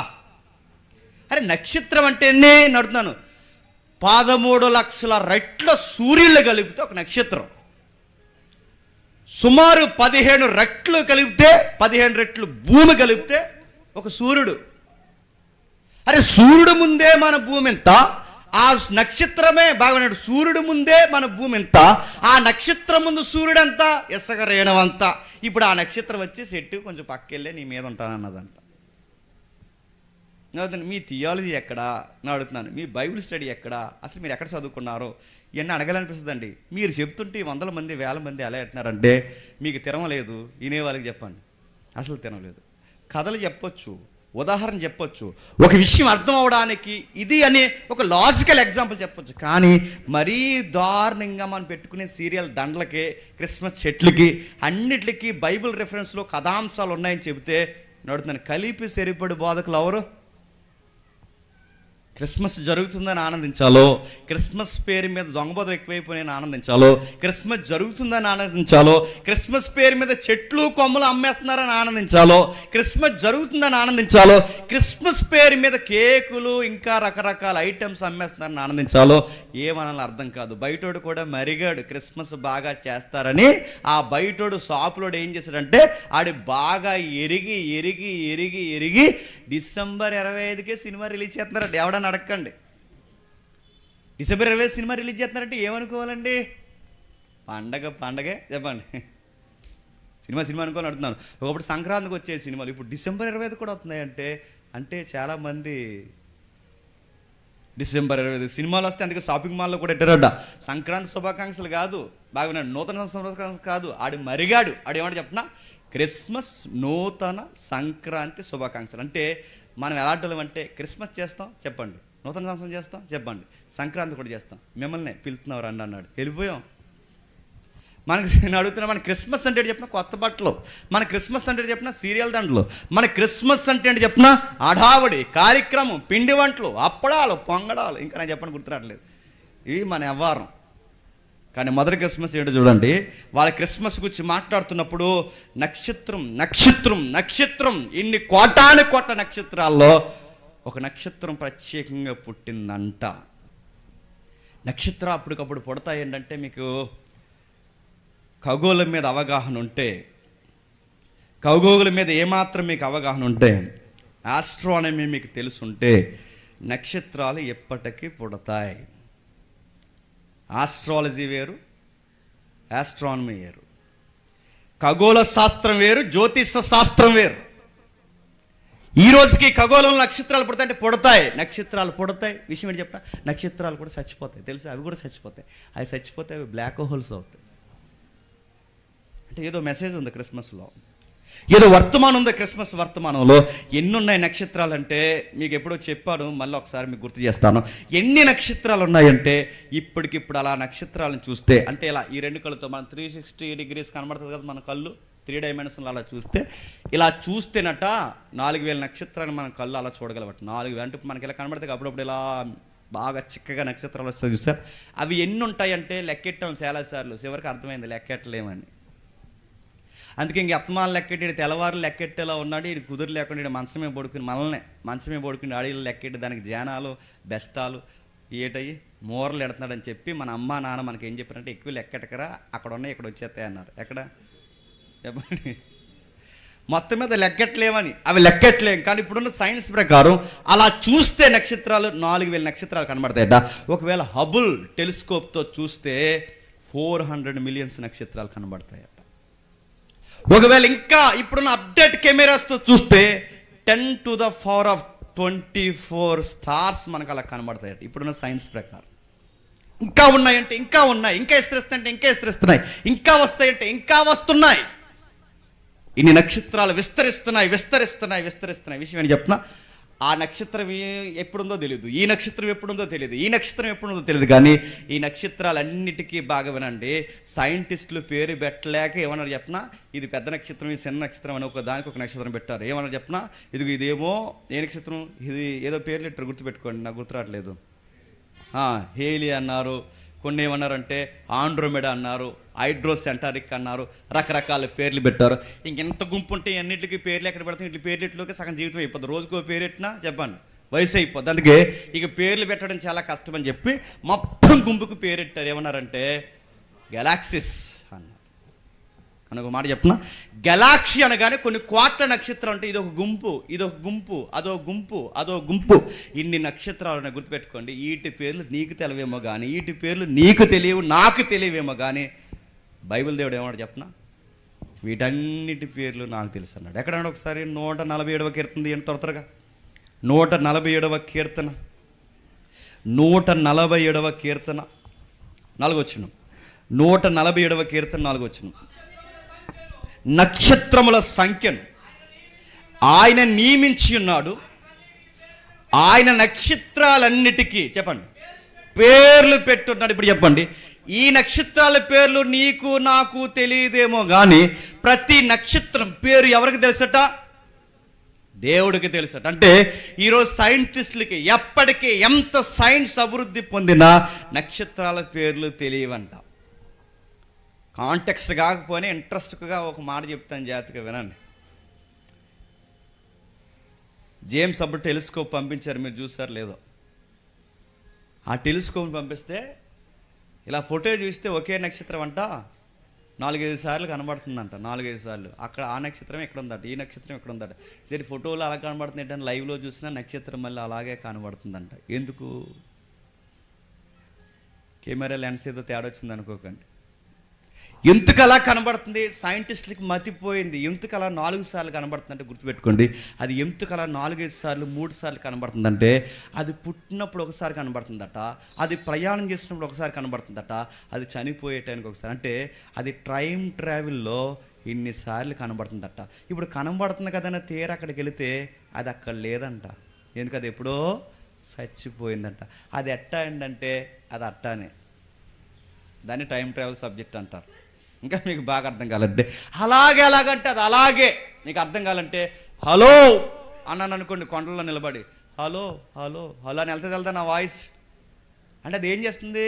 అరే నక్షత్రం అంటే నడుతున్నాను 13 లక్షల రెట్ల సూర్యుళ్ళు కలిపితే ఒక నక్షత్రం, సుమారు 15 రెట్లు కలిపితే 15 రెట్లు భూమి కలిపితే ఒక సూర్యుడు. అరే సూర్యుడు ముందే మన భూమి ఎంత, ఆ నక్షత్రమే బాగున్నాడు. సూర్యుడు ముందే మన భూమి ఎంత, ఆ నక్షత్రం ముందు సూర్యుడు ఎంత, ఇసుక రేణవంత. ఇప్పుడు ఆ నక్షత్రం వచ్చి చెట్టు కొంచెం పక్కెళ్ళే నీ మీద ఉంటానన్నదంట. మీ థియాలజీ ఎక్కడా నేను అడుగుతున్నాను, మీ బైబిల్ స్టడీ ఎక్కడా, అసలు మీరు ఎక్కడ చదువుకున్నారో ఇవన్నీ అడగాలనిపిస్తుందండి. మీరు చెప్తుంటే 100 మంది 1000 మంది ఎలా అంటున్నారంటే మీకు తినలేదు. వినే వాళ్ళకి చెప్పండి అసలు తినలేదు. కథలు చెప్పొచ్చు, ఉదాహరణ చెప్పొచ్చు, ఒక విషయం అర్థం అవడానికి ఇది అని ఒక లాజికల్ ఎగ్జాంపుల్ చెప్పొచ్చు. కానీ మరీ దారుణంగా మనం పెట్టుకునే సీరియల్ దండలకి, క్రిస్మస్ చెట్లకి, అన్నిటికీ బైబిల్ రెఫరెన్స్లో కథాంశాలు ఉన్నాయని చెబితే నడుతున్నాను. కలిపి సరిపడి బోధకులు ఎవరు? క్రిస్మస్ జరుగుతుందని ఆనందించాలో, క్రిస్మస్ పేరు మీద దొంగబోతులు ఎక్కువైపోయినాయని ఆనందించాలో, క్రిస్మస్ జరుగుతుందని ఆనందించాలో, క్రిస్మస్ పేరు మీద చెట్లు కొమ్మలు అమ్మేస్తున్నారని ఆనందించాలో, క్రిస్మస్ జరుగుతుందని ఆనందించాలో, క్రిస్మస్ పేరు మీద కేకులు ఇంకా రకరకాల ఐటమ్స్ అమ్మేస్తున్నారని ఆనందించాలో ఏమనాలో అర్థం కాదు. బయటోడు కూడా మరిగాడు, క్రిస్మస్ బాగా చేస్తారని. ఆ బయటోడు షాపులోడు ఏం చేశాడంటే ఆడు బాగా ఎరిగి ఎరిగి ఎరిగి ఎరిగి డిసెంబర్ 25కే సినిమా రిలీజ్ చేస్తున్నాడు. ఎవడని అడగండి, డిసెంబర్ 25 సినిమా రిలీజ్ చేస్తున్నారంటే ఏమనుకోవాలండి? పండగే చెప్పండి. సినిమా అనుకోవాలని అడుగుతున్నాను. ఒకప్పుడు సంక్రాంతికి వచ్చే సినిమాలు ఇప్పుడు డిసెంబర్ 25 కూడా వస్తున్నాయంటే అంటే చాలామంది డిసెంబర్ 25 సినిమాలు వస్తే అందుకే షాపింగ్ మాల్లో కూడా పెట్టారట. సంక్రాంతి శుభాకాంక్షలు కాదు, బాగా నూతన శుభాకాంక్షలు కాదు, ఆడు మరిగాడు. ఆడు ఏమంటే చెప్పిన క్రిస్మస్ నూతన సంక్రాంతి శుభాకాంక్షలు. అంటే మనం ఎలాంటి అంటే క్రిస్మస్ చేస్తాం చెప్పండి, నూతన సంవత్సరం చేస్తాం చెప్పండి, సంక్రాంతి కూడా చేస్తాం, మిమ్మల్ని పిలుతున్నారు రండి అన్నాడు, వెళ్ళిపోయాం. మనకి నేను అడుగుతున్నా, మన క్రిస్మస్ అంటే చెప్పిన కొత్త బట్టలు, మన క్రిస్మస్ అంటే చెప్పిన సీరియల్ దండలు, మన క్రిస్మస్ అంటే చెప్పిన అడావడి కార్యక్రమం, పిండి వంటలు, అప్పడాలు, పొంగడాలు, ఇంకా నేను చెప్పని గుర్తురాట్లేదు. ఇవి మన వ్యవహారం. కానీ మొదటి క్రిస్మస్ ఏంటో చూడండి. వాళ్ళ క్రిస్మస్ గురించి మాట్లాడుతున్నప్పుడు నక్షత్రం నక్షత్రం నక్షత్రం, ఇన్ని కోటాను కోట్ల నక్షత్రాల్లో ఒక నక్షత్రం ప్రత్యేకంగా పుట్టిందంట. నక్షత్రం అప్పటికప్పుడు పుడతాయి ఏంటంటే, మీకు ఖగోళం మీద అవగాహన ఉంటే, ఖగోళం మీద ఏమాత్రం మీకు అవగాహన ఉంటే, ఆస్ట్రానమీ మీకు తెలుసుంటే నక్షత్రాలు ఎప్పటికీ పుడతాయి. ఆస్ట్రాలజీ వేరు, ఆస్ట్రానమీ వేరు, ఖగోళ శాస్త్రం వేరు, జ్యోతిష శాస్త్రం వేరు. ఈ రోజుకి ఖగోళంలో నక్షత్రాలు పుడతాయి అంటే పుడతాయి, నక్షత్రాలు పుడతాయి. విషయం ఏంటి చెప్తా, నక్షత్రాలు కూడా చచ్చిపోతాయి తెలుసు, అవి కూడా చచ్చిపోతాయి. అవి చచ్చిపోతే అవి బ్లాక్ హోల్స్ అవుతాయి. అంటే ఏదో మెసేజ్ ఉంది క్రిస్మస్లో, ఏదో వర్తమానం ఉంది క్రిస్మస్ వర్తమానంలో. ఎన్ని ఉన్నాయి నక్షత్రాలు అంటే మీకు ఎప్పుడో చెప్పాను, మళ్ళీ ఒకసారి మీకు గుర్తు చేస్తాను. ఎన్ని నక్షత్రాలు ఉన్నాయంటే ఇప్పటికిప్పుడు అలా నక్షత్రాలను చూస్తే, అంటే ఇలా ఈ రెండు కళ్ళతో మనం 360 degrees కనబడుతుంది కదా మన కళ్ళు, 3 dimensions అలా చూస్తే, ఇలా చూస్తేనట 4000 నక్షత్రాలు మన కళ్ళు అలా చూడగలవట. 4000 అంటే మనకి ఇలా కనబడితే అప్పుడప్పుడు ఇలా బాగా చిక్కగా నక్షత్రాలు వస్తాయి చూస్తారు. అవి ఎన్ని ఉంటాయంటే లెక్కెట్టాం చాలాసార్లు, చివరికి అర్థమైంది లెక్కెట్టలేమని. అందుకే ఇంక అత్మాలు లెక్కెట్టి తెల్లవారు లెక్కెట్టేలా ఉన్నాడు. ఇది కుదురు లేకుండా మంచమే పడుకుని అడవిలో లెక్కెట్టి దానికి జానాలు బెస్తాలు ఏటయ్యి మూరలు ఎడుతున్నాడని చెప్పి మన అమ్మ నాన్న మనకి ఏం చెప్పారంటే ఎక్కువ లెక్కెట్టకరా, అక్కడ ఉన్నాయి ఇక్కడ వచ్చేస్తాయి అన్నారు. ఎక్కడ చెప్పండి, మొత్తం మీద లెక్కెట్టలేమని. అవి లెక్కెట్టలేం. కానీ ఇప్పుడున్న సైన్స్ ప్రకారం అలా చూస్తే నక్షత్రాలు 4000 నక్షత్రాలు కనబడతాయట. ఒకవేళ హబుల్ టెలిస్కోప్తో చూస్తే 400 million నక్షత్రాలు కనబడతాయట. ఒకవేళ ఇంకా ఇప్పుడున్న అప్డేట్ కెమెరాస్తో చూస్తే 10⁻24 స్టార్స్ మనకు అలా కనబడతాయట ఇప్పుడున్న సైన్స్ ప్రకారం. ఇంకా ఉన్నాయంటే ఇంకా ఉన్నాయి, ఇంకా విస్తరిస్తాయంటే ఇంకా విస్తరిస్తున్నాయి, ఇంకా వస్తాయంటే ఇంకా వస్తున్నాయి. ఇన్ని నక్షత్రాలు విస్తరిస్తున్నాయి. విషయం ఏంటి చెప్పిన, ఆ నక్షత్రం ఎప్పుడుందో తెలియదు, ఈ నక్షత్రం ఎప్పుడుందో తెలియదు, ఈ నక్షత్రం ఎప్పుడుందో తెలియదు. కానీ ఈ నక్షత్రాలన్నిటికీ బాగా వినండి, సైంటిస్టులు పేరు పెట్టలేక ఏమన్నారు చెప్పినా, ఇది పెద్ద నక్షత్రం, ఇది చిన్న నక్షత్రం అని దానికి ఒక నక్షత్రం పెట్టారు. ఏమన్నారు చెప్పినా, ఇదేమో ఏ నక్షత్రం, ఇది ఏదో పేర్లు పెట్టారు, గుర్తుపెట్టుకోండి, నాకు గుర్తు రావట్లేదు. హేలి అన్నారు, కొన్ని ఏమన్నారంటే ఆండ్రోమెడా అన్నారు, హైడ్రోసెంటారిక్ అన్నారు, రకరకాల పేర్లు పెట్టారు. ఇంకెంత గుంపు ఉంటే అన్నింటికి పేర్లు ఎక్కడ పెడతాం, ఇట్లా పేర్లెట్లోకి సగం జీవితం అయిపోతుంది. రోజుకో పేరు పెట్టినా చెప్పండి వయసు అయిపోద్ది. అందుకే ఇక పేర్లు పెట్టడం చాలా కష్టం అని చెప్పి మొత్తం గుంపుకు పేరెట్టారు. ఏమన్నారంటే గెలాక్సిస్ అన్నారు. అని ఒక మాట చెప్తున్నా, గెలాక్సీ అనగానే కొన్ని కోట్ల నక్షత్రాలు అంటే ఇదొక గుంపు, ఇదొక గుంపు, అదో గుంపు, అదో గుంపు. ఇన్ని నక్షత్రాలను గుర్తుపెట్టుకోండి. వీటి పేర్లు నీకు తెలివేమో కానీ, వీటి పేర్లు నీకు తెలియవు, నాకు తెలియవేమో కానీ బైబిల్ దేవుడు ఏమన్నాడు చెప్పనా, వీటన్నిటి పేర్లు నాకు తెలుసు అన్నాడు. ఎక్కడన్నా ఒకసారి 147వ కీర్తన తీయండి త్వరగా. 147వ కీర్తన 147వ కీర్తన 4వ వచనం. 147వ కీర్తన 4వ వచనం. నక్షత్రముల సంఖ్యను ఆయన నియమించి ఉన్నాడు, ఆయన నక్షత్రాలన్నిటికీ చెప్పండి పేర్లు పెట్టున్నాడు. ఇప్పుడు చెప్పండి, ఈ నక్షత్రాల పేర్లు నీకు నాకు తెలియదేమో కానీ ప్రతి నక్షత్రం పేరు ఎవరికి తెలుసట? దేవుడికి తెలుసు. అంటే ఈరోజు సైంటిస్టులకి ఎప్పటికీ ఎంత సైన్స్ అభివృద్ధి పొందినా నక్షత్రాల పేర్లు తెలియవంట. కాంటెక్స్ట్ కాకపోయినా ఇంట్రెస్ట్గా ఒక మాట చెప్తాను, జాగ్రత్తగా వినండి. జేమ్స్ అప్పుడు టెలిస్కోప్ పంపించారు, మీరు చూసారు లేదో. ఆ టెలిస్కోప్ పంపిస్తే ఇలా ఫోటో చూస్తే ఒకే నక్షత్రం అంట 4-5 సార్లు కనబడుతుందంట. 4-5 సార్లు అక్కడ ఆ నక్షత్రం ఎక్కడ ఉందట, ఈ నక్షత్రం ఎక్కడ ఉందట. దీని ఫోటోలు అలా కనబడుతుంది ఏంటంటే లైవ్లో చూసినా నక్షత్రం మళ్ళీ అలాగే కనబడుతుందంట. ఎందుకు? కెమెరా లెన్స్ ఏదో తేడా వచ్చింది అనుకోకండి. ఎందుకు అలా కనబడుతుంది? సైంటిస్టులకి మతిపోయింది. ఎందుకు అలా 4 సార్లు కనబడుతుందంటే గుర్తుపెట్టుకోండి, అది ఎందుకు అలా 4-5 సార్లు 3 సార్లు కనబడుతుందంటే అది పుట్టినప్పుడు ఒకసారి కనబడుతుందట, అది ప్రయాణం చేసినప్పుడు ఒకసారి కనబడుతుందట, అది చనిపోయే టైంకి ఒకసారి. అంటే అది టైం ట్రావెల్లో ఇన్నిసార్లు కనబడుతుందట. ఇప్పుడు కనబడుతుంది కదన్న తీరా అక్కడికి వెళితే అది అక్కడ లేదంట. ఎందుకు? అది ఎప్పుడో చచ్చిపోయిందంట. అది ఎట్టా ఏంటంటే అది అట్టానే, దాన్ని టైం ట్రావెల్ సబ్జెక్ట్ అంటారు. ఇంకా మీకు బాగా అర్థం కావాలంటే ఎలాగంటే అది అలాగే మీకు అర్థం కావాలంటే హలో అన్నాను అనుకోండి, కొండల్లో నిలబడి హలో హలో హలో అని వెళ్తా నా వాయిస్ అంటే అది ఏం చేస్తుంది?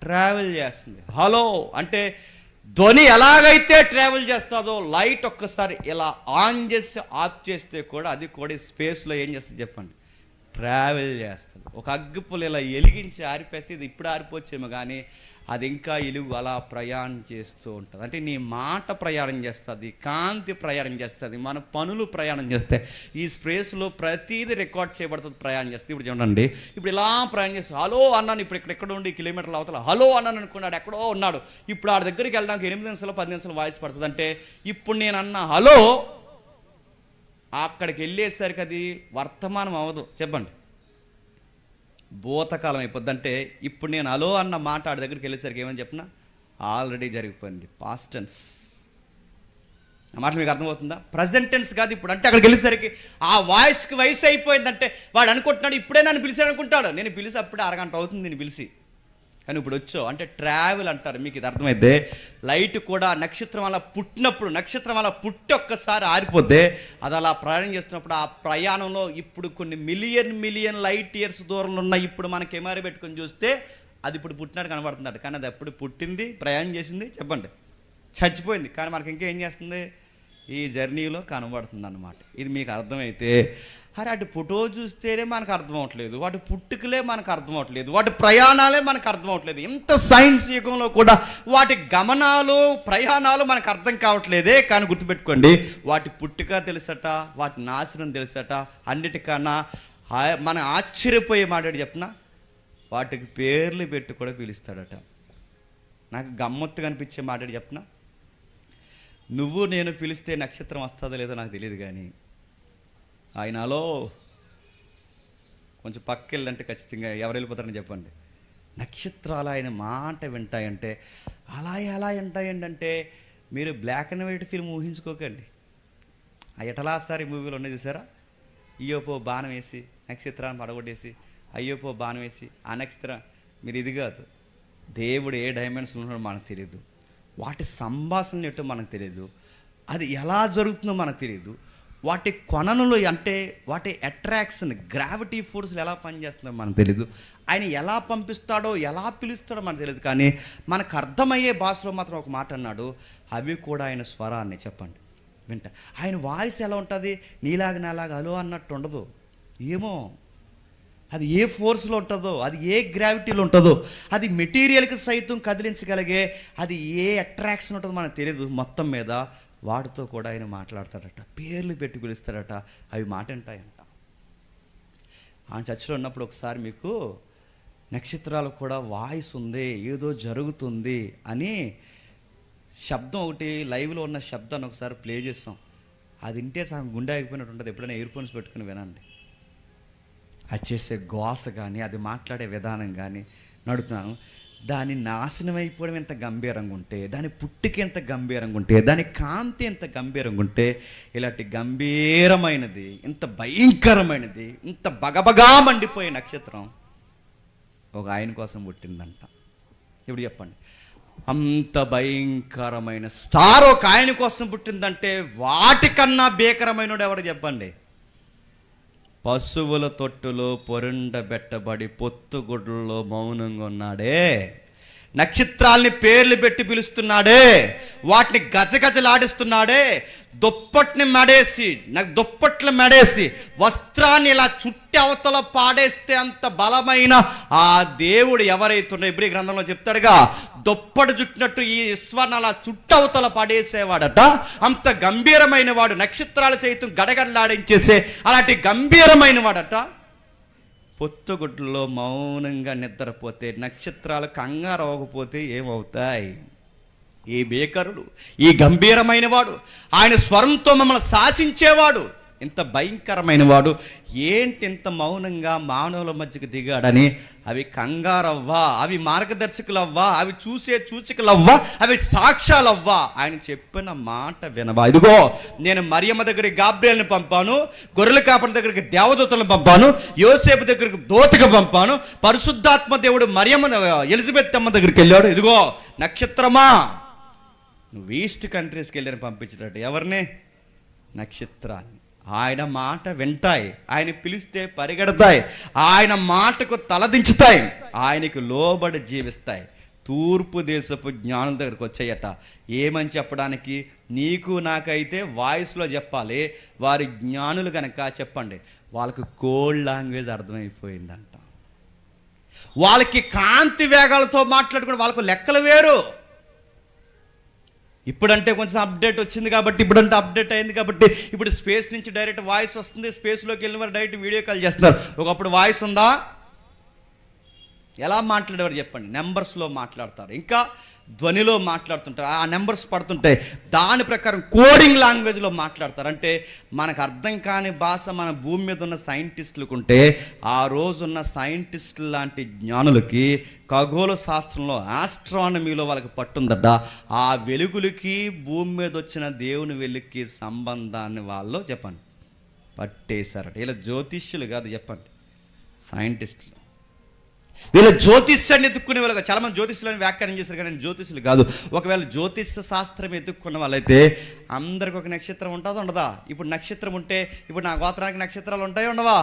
ట్రావెల్ చేస్తుంది. హలో అంటే ధ్వని ఎలాగైతే ట్రావెల్ చేస్తుందో లైట్ ఒక్కసారి ఇలా ఆన్ చేసి ఆఫ్ చేస్తే కూడా అది కూడా స్పేస్లో ఏం చేస్తుంది చెప్పండి? ట్రావెల్ చేస్తుంది. ఒక అగ్గిపుల్ల ఇలా ఎలిగించి ఆరిపేస్తే ఇది ఇప్పుడు ఆరిపోవచ్చేమో కానీ అది ఇంకా ఎలుగు అలా ప్రయాణం చేస్తూ ఉంటుంది. అంటే నీ మాట ప్రయాణం చేస్తుంది, కాంతి ప్రయాణం చేస్తుంది, మన పనులు ప్రయాణం చేస్తాయి. ఈ స్పేస్లో ప్రతిదీ రికార్డ్ చేయబడుతుంది, ప్రయాణం చేస్తుంది. ఇప్పుడు చూడండి, ఇప్పుడు ఇలా ప్రయాణం చేస్తాను. హలో అన్నాను, ఇప్పుడు ఎక్కడ ఉండి కిలోమీటర్ల అవతల హలో అన్నాను అనుకున్నాడు, ఎక్కడో ఉన్నాడు. ఇప్పుడు ఆడి దగ్గరికి వెళ్ళడానికి 8 నిమిషాలు 10 నిమిషాలు వాయిస్ పడుతుంది. అంటే ఇప్పుడు నేను అన్న హలో అక్కడికి వెళ్ళేసరికి అది వర్తమానం అవ్వదు. చెప్పండి, భూతకాలం అయిపోద్ది. అంటే ఇప్పుడు నేను హలో అన్న మాట ఆడి దగ్గరికి వెళ్ళేసరికి ఏమని చెప్పినా ఆల్రెడీ జరిగిపోయింది, పాస్ట్ టెన్స్. ఆ మాట మీకు అర్థమవుతుందా? ప్రజెంట్ టెన్స్ కాదు ఇప్పుడు. అంటే అక్కడికి వెళ్ళేసరికి ఆ వాయిస్కి వయసు అయిపోయిందంటే వాడు అనుకుంటున్నాడు ఇప్పుడే నన్ను పిలిచాడు అనుకుంటాడు. నేను పిలిచి అప్పుడే అరగంట అవుతుంది నేను పిలిచి, కానీ ఇప్పుడు వచ్చావు అంటే ట్రావెల్ అంటారు. మీకు ఇది అర్థమైతే లైట్ కూడా నక్షత్రం అలా పుట్టినప్పుడు, నక్షత్రం అలా పుట్టి ఒక్కసారి ఆరిపోతే అది అలా ప్రయాణం చేస్తున్నప్పుడు ఆ ప్రయాణంలో ఇప్పుడు కొన్ని మిలియన్ లైట్ ఇయర్స్ దూరంలో ఉన్న ఇప్పుడు మన కెమెరా పెట్టుకొని చూస్తే అది ఇప్పుడు పుట్టినట్టు కనబడుతున్నాడు. కానీ అది ఎప్పుడు పుట్టింది, ప్రయాణం చేసింది చెప్పండి, చచ్చిపోయింది. కానీ మనకి ఇంకేం చేస్తుంది? ఈ జర్నీలో కనబడుతుంది అన్నమాట. ఇది మీకు అర్థమైతే అరే అటు ఫోటో చూస్తేనే మనకు అర్థం అవ్వట్లేదు, వాటి పుట్టుకలే మనకు అర్థం అవ్వట్లేదు, వాటి ప్రయాణాలే మనకు అర్థం అవ్వట్లేదు. ఇంత సైన్స్ యుగంలో కూడా వాటి గమనాలు ప్రయాణాలు మనకు అర్థం కావట్లేదే. కానీ గుర్తుపెట్టుకోండి, వాటి పుట్టుక తెలుసట, వాటి నాశనం తెలుసట. అన్నిటికన్నా మన ఆశ్చర్యపోయే మాట చెప్పిన వాటికి పేర్లు పెట్టి కూడా పిలుస్తాడట. నాకు గమ్మత్తుగా అనిపించే మాట చెప్పిన, నువ్వు నేను పిలిస్తే నక్షత్రం వస్తుందో లేదో నాకు తెలియదు, కానీ ఆయనలో కొంచెం పక్కకి వెళ్ళంటే ఖచ్చితంగా ఎవరు వెళ్ళిపోతారని చెప్పండి. నక్షత్రాలు ఆయన మాట వింటాయంటే అలా ఎలా వింటాయంటే మీరు బ్లాక్ అండ్ వైట్ ఫిల్మ్ ఊహించుకోకండి. ఆ ఎటలాసారి మూవీలో ఉన్నాయి చూసారా, అయ్యోపో బాణం వేసి నక్షత్రాన్ని పడగొట్టేసి అయ్యోపో బాణం వేసి ఆ నక్షత్రం. మీరు ఇది కాదు, దేవుడు ఏ డైమెన్షన్ ఉన్నాడో మనకు తెలియదు, వాటి సంభాషణ ఏంటో మనకు తెలియదు, అది ఎలా జరుగుతుందో మనకు తెలియదు, వాటి కొననులు అంటే వాటి అట్రాక్షన్ గ్రావిటీ ఫోర్స్లు ఎలా పనిచేస్తుందో మనకు తెలియదు, ఆయన ఎలా పంపిస్తాడో ఎలా పిలుస్తాడో మనకు తెలియదు. కానీ మనకు అర్థమయ్యే భాషలో మాత్రం ఒక మాట అన్నాడు, అవి కూడా ఆయన స్వరాన్ని చెప్పండి వింట. ఆయన వాయిస్ ఎలా ఉంటుంది? నీలాగా నాలాగా అలో అన్నట్టు ఉండదు. ఏమో అది ఏ ఫోర్స్లో ఉంటుందో, అది ఏ గ్రావిటీలో ఉంటుందో, అది మెటీరియల్కి సైతం కదిలించగలిగే అది ఏ అట్రాక్షన్ ఉంటుందో మనకు తెలియదు. మొత్తం మీద వాటితో కూడా ఆయన మాట్లాడతాడట, పేర్లు పెట్టి పిలుస్తాడట, అవి మాట వింటాయంట. ఆ చర్చిలో ఉన్నప్పుడు ఒకసారి మీకు నక్షత్రాలు కూడా వాయిస్ ఉంది, ఏదో జరుగుతుంది అని శబ్దం ఒకటి లైవ్లో ఉన్న శబ్దాన్ని ఒకసారి ప్లే చేస్తాం. అది వింటే సగం గుండె ఆగిపోయినట్టు ఉంటుంది. ఎప్పుడైనా ఇయర్ ఫోన్స్ పెట్టుకుని వినండి. అది చేసే గోస కానీ అది మాట్లాడే విధానం కానీ నడుతున్నాను. దాని నాశనం అయిపోవడం ఎంత గంభీరంగా ఉంటే, దాని పుట్టుక ఎంత గంభీరంగా ఉంటే, దాని కాంతి ఎంత గంభీరంగా ఉంటే, ఇలాంటి గంభీరమైనది, ఇంత భయంకరమైనది, ఇంత బగబగా మండిపోయే నక్షత్రం ఒక ఆయన కోసం పుట్టిందంట. ఇప్పుడు చెప్పండి, అంత భయంకరమైన స్టార్ ఒక ఆయన కోసం పుట్టిందంటే వాటికన్నా భీకరమైనడు ఎవరు చెప్పండి? పశువుల తొట్టులో పొరుండబెట్టబడి పొత్తుగుడ్లలో మౌనంగా ఉన్నాడే, నక్షత్రాల్ని పేర్లు పెట్టి పిలుస్తున్నాడే, వాటిని గజగజలాడిస్తున్నాడే, దుప్పట్లు మెడేసి వస్త్రాన్ని ఇలా చుట్టి అవతల పాడేస్తే అంత బలమైన ఆ దేవుడు ఎవరైతున్నా ఇబ్రీ గ్రంథంలో చెప్తాడుగా, దుప్పటి చుట్టినట్టు ఈ విశ్వాన్ని అలా చుట్టవతల పడేసేవాడట. అంత గంభీరమైన వాడు, నక్షత్రాలు సైతం గడగడలాడించేసే అలాంటి గంభీరమైన వాడట. పొత్తుగుడ్లలో మౌనంగా నిద్రపోతే, నక్షత్రాలు కంగారు అవ్వకపోతే ఏమవుతాయి? ఈ భీకరుడు, ఈ గంభీరమైన వాడు, ఆయన స్వరంతో మమ్మల్ని శాసించేవాడు, ఇంత భయంకరమైన వాడు ఏంటి ఇంత మౌనంగా మానవుల మధ్యకు దిగాడని అవి కంగారవ్వా, అవి మార్గదర్శకులవ్వా, అవి చూసే సూచికలవ్వా, అవి సాక్ష్యాలవ్వా? ఆయన చెప్పిన మాట వినవా? ఇదిగో నేను మరియమ్మ దగ్గరికి గాబ్రియేలుని పంపాను, గొర్రెల కాపరి దగ్గరికి దేవదూతలను పంపాను, యోసేపు దగ్గరికి దూతగా పంపాను, పరిశుద్ధాత్మ దేవుడు మరియమ్మ ఎలిజబెత్ అమ్మ దగ్గరికి వెళ్ళాడు. ఇదిగో నక్షత్రమా, నువ్వు ఈస్ట్ కంట్రీస్కి వెళ్ళని పంపించినట్టు ఎవరిని? నక్షత్రాన్ని. ఆయన మాట వింటాయి, ఆయన పిలిస్తే పరిగెడతాయి, ఆయన మాటకు తలదించుతాయి, ఆయనకు లోబడి జీవిస్తాయి. తూర్పు దేశపు జ్ఞానుల దగ్గరకు వచ్చాయట. ఏమని చెప్పడానికి? నీకు నాకైతే వాయిస్లో చెప్పాలి, వారి జ్ఞానులు కనుక చెప్పండి. వాళ్ళకు కోడ్ లాంగ్వేజ్ అర్థమైపోయిందంట. వాళ్ళకి కాంతి వేగాలతో మాట్లాడుకుని వాళ్ళకు లెక్కలు వేరు. ఇప్పుడంటే కొంచెం అప్డేట్ వచ్చింది కాబట్టి, ఇప్పుడంటే అప్డేట్ అయింది కాబట్టి ఇప్పుడు స్పేస్ నుంచి డైరెక్ట్ వాయిస్ వస్తుంది. స్పేస్లోకి వెళ్ళిన వారు డైరెక్ట్ వీడియో కాల్ చేస్తున్నారు. ఒకప్పుడు వాయిస్ ఉందా? ఎలా మాట్లాడేవారు చెప్పండి? నెంబర్స్లో మాట్లాడతారు, ఇంకా ధ్వనిలో మాట్లాడుతుంటారు. ఆ నెంబర్స్ పడుతుంటాయి, దాని ప్రకారం కోడింగ్ లాంగ్వేజ్లో మాట్లాడతారు. అంటే మనకు అర్థం కాని భాష మన భూమి మీద ఉన్న సైంటిస్టులకు ఉంటే, ఆ రోజున్న సైంటిస్టులు లాంటి జ్ఞానులకి ఖగోళ శాస్త్రంలో, ఆస్ట్రానమీలో వాళ్ళకి పట్టుందట. ఆ వెలుగులకి భూమి మీద వచ్చిన దేవుని వెలుగుకి సంబంధాన్ని వాళ్ళు చెప్పండి పట్టేశారట. ఇలా జ్యోతిష్యులు కాదు చెప్పండి, సైంటిస్టులు. వీళ్ళ జ్యోతిష్యాన్ని ఎత్తుక్కునే వాళ్ళు. చాలా మంది జ్యోతిష్యులని వ్యాఖ్యానం చేశారు, కానీ జ్యోతిష్యులు కాదు. ఒకవేళ జ్యోతిష్య శాస్త్రం ఎత్తుక్కున్న వాళ్ళైతే అందరికి ఒక నక్షత్రం ఉంటుందా ఉండదా? ఇప్పుడు నక్షత్రం ఉంటే ఇప్పుడు నా గోత్రానికి నక్షత్రాలు ఉంటాయి ఉండవా?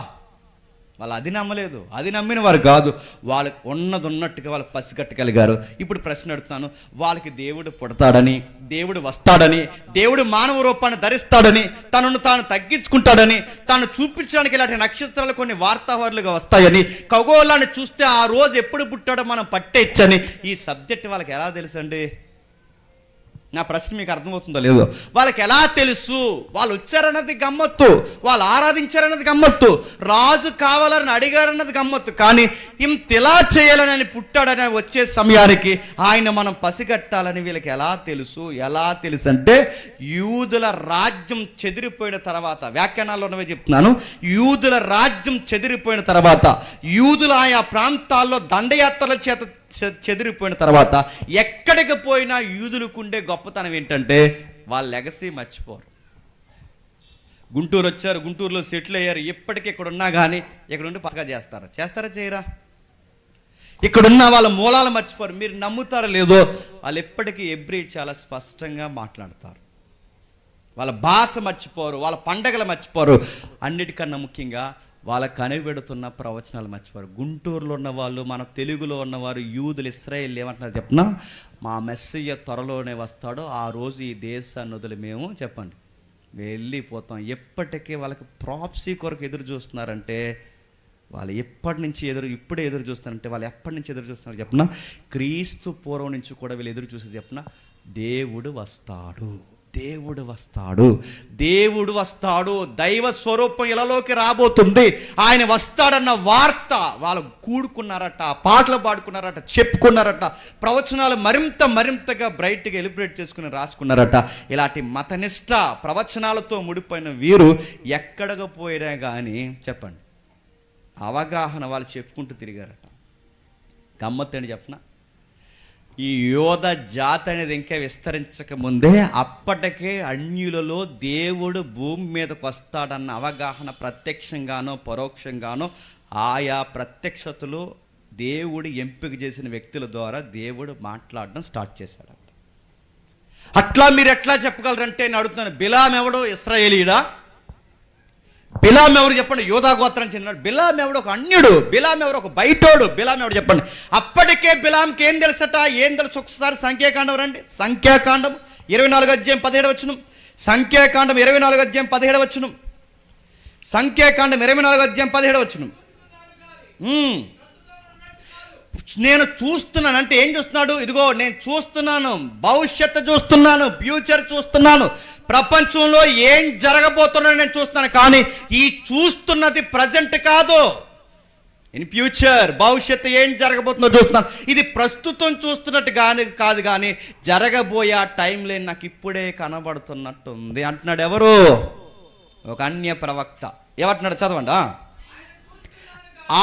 వాళ్ళు అది నమ్మలేదు, అది నమ్మిన వారు కాదు. వాళ్ళకి ఉన్నది ఉన్నట్టుగా వాళ్ళు పసిగట్టగలిగారు. ఇప్పుడు ప్రశ్న అడుగుతాను, వాళ్ళకి దేవుడు పుడతాడని, దేవుడు వస్తాడని, దేవుడు మానవ రూపాన్ని ధరిస్తాడని, తనను తాను తగ్గించుకుంటాడని, తాను చూపించడానికి ఇలాంటి నక్షత్రాలు కొన్ని వార్తావారులుగా వస్తాయని, ఖగోళాన్ని చూస్తే ఆ రోజు ఎప్పుడు పుట్టాడో మనం పట్టేయచ్చని ఈ సబ్జెక్ట్ వాళ్ళకి ఎలా తెలుసండి? నా ప్రశ్న మీకు అర్థమవుతుందో లేదో? వాళ్ళకి ఎలా తెలుసు? వాళ్ళు వచ్చారన్నది గమ్మత్తు, వాళ్ళు ఆరాధించారన్నది గమ్మత్తు, రాజు కావాలని అడిగారన్నది గమ్మత్తు. కానీ ఇంతలా చేయాలని పుట్టాడని వచ్చే సమయానికి ఆయన మనం పసిగట్టాలని వీళ్ళకి ఎలా తెలుసు? ఎలా తెలుసు అంటే, యూదుల రాజ్యం చెదిరిపోయిన తర్వాత, వ్యాఖ్యానాల్లో ఉన్నవే చెప్తున్నాను, యూదుల రాజ్యం చెదిరిపోయిన తర్వాత, యూదుల ఆయా ప్రాంతాల్లో దండయాత్రల చేత చెదిరిపోయిన తర్వాత, ఎక్కడికి పోయినా యూదులకుండే గొప్పతనం ఏంటంటే వాళ్ళ లెగసీ మర్చిపోరు. గుంటూరు వచ్చారు, గుంటూరులో సెటిల్ అయ్యారు, ఎప్పటికీ ఇక్కడ ఉన్నా కానీ ఇక్కడ ఉండి పసగా చేస్తారా చేయరా? ఇక్కడున్న వాళ్ళ మూలాలు మర్చిపోరు. మీరు నమ్ముతారో లేదో, వాళ్ళు ఎప్పటికీ ఎబ్రీ చాలా స్పష్టంగా మాట్లాడతారు. వాళ్ళ భాష మర్చిపోరు, వాళ్ళ పండగలు మర్చిపోరు, అన్నిటికన్నా ముఖ్యంగా వాళ్ళ కనిపెడుతున్న ప్రవచనాలు మర్చిపోరు. గుంటూరులో ఉన్నవాళ్ళు, మన తెలుగులో ఉన్నవారు, యూదులు, ఇశ్రాయేల్ ఏమంటున్నారు చెప్పనా? మా మెస్సయ్య త్వరలోనే వస్తాడో ఆ రోజు ఈ దేశాన్ని వదిలి మేము చెప్పండి వెళ్ళిపోతాం. ఎప్పటికీ వాళ్ళకి ప్రాప్సీ కొరకు ఎదురు చూస్తున్నారంటే, వాళ్ళు ఇప్పుడే ఎదురు చూస్తున్నారంటే వాళ్ళు ఎప్పటి నుంచి ఎదురు చూస్తున్నారు చెప్పనా? క్రీస్తు పూర్వం నుంచి కూడా వీళ్ళు ఎదురు చూసేది చెప్పనా? దేవుడు వస్తాడు, దేవుడు వస్తాడు, దేవుడు వస్తాడు, దైవ స్వరూపం ఇలాలోకి రాబోతుంది, ఆయన వస్తాడన్న వార్త వాళ్ళు కూడుకున్నారట, పాటలు పాడుకున్నారట, చెప్పుకున్నారట, ప్రవచనాలు మరింతగా బ్రైట్గా ఎలిబ్రేట్ చేసుకుని రాసుకున్నారట. ఇలాంటి మతనిష్ట ప్రవచనాలతో ముడిపోయిన వీరు ఎక్కడికి పోయినా కానీ చెప్పండి అవగాహన వాళ్ళు చెప్పుకుంటూ తిరిగారట. గమ్మత్తని చెప్పనా? ఈ యోధ జాతి అనేది ఇంకా విస్తరించక ముందే అప్పటికే అన్యులలో దేవుడు భూమి మీదకు వస్తాడన్న అవగాహన ప్రత్యక్షంగానో పరోక్షంగానో ఆయా ప్రత్యక్షతలు దేవుడు ఎంపిక చేసిన వ్యక్తుల ద్వారా దేవుడు మాట్లాడడం స్టార్ట్ చేశాడు. అట్లా మీరు ఎట్లా చెప్పగలరంటే నేను అడుగుతున్నాను, బిలాం ఎవడో ఇశ్రాయేలీయుడా? బిలాం ఎవరు చెప్పండి? యూదా గోత్రం చెందినాడు. బిలాం ఎవడు? ఒక అన్యుడు. బిలాం ఎవరు? ఒక బయటోడు. బిలాం ఎవడు చెప్పండి? అప్పటికే బిలాంకి ఏం తెలుసట? ఏం తెలుసు? ఒకసారి సంఖ్యాకాండం రండి. సంఖ్యాకాండం 24:17 సంఖ్యాకాండం 24:17 సంఖ్యాకాండం 24:17 నేను చూస్తున్నాను అంటే ఏం చూస్తున్నాడు? ఇదిగో నేను చూస్తున్నాను, భవిష్యత్తు చూస్తున్నాను, ఫ్యూచర్ చూస్తున్నాను, ప్రపంచంలో ఏం జరగబోతున్నాడో నేను చూస్తున్నాను. కానీ ఈ చూస్తున్నది ప్రజెంట్ కాదు, ఇన్ ఫ్యూచర్, భవిష్యత్తు ఏం జరగబోతుందో చూస్తున్నాను. ఇది ప్రస్తుతం చూస్తున్నట్టు కాదు, కానీ జరగబోయే టైం లేని నాకు ఇప్పుడే కనబడుతున్నట్టు ఉంది అంటున్నాడు. ఎవరు? ఒక అన్య ప్రవక్త. ఏమంటున్నాడు? చదవండి.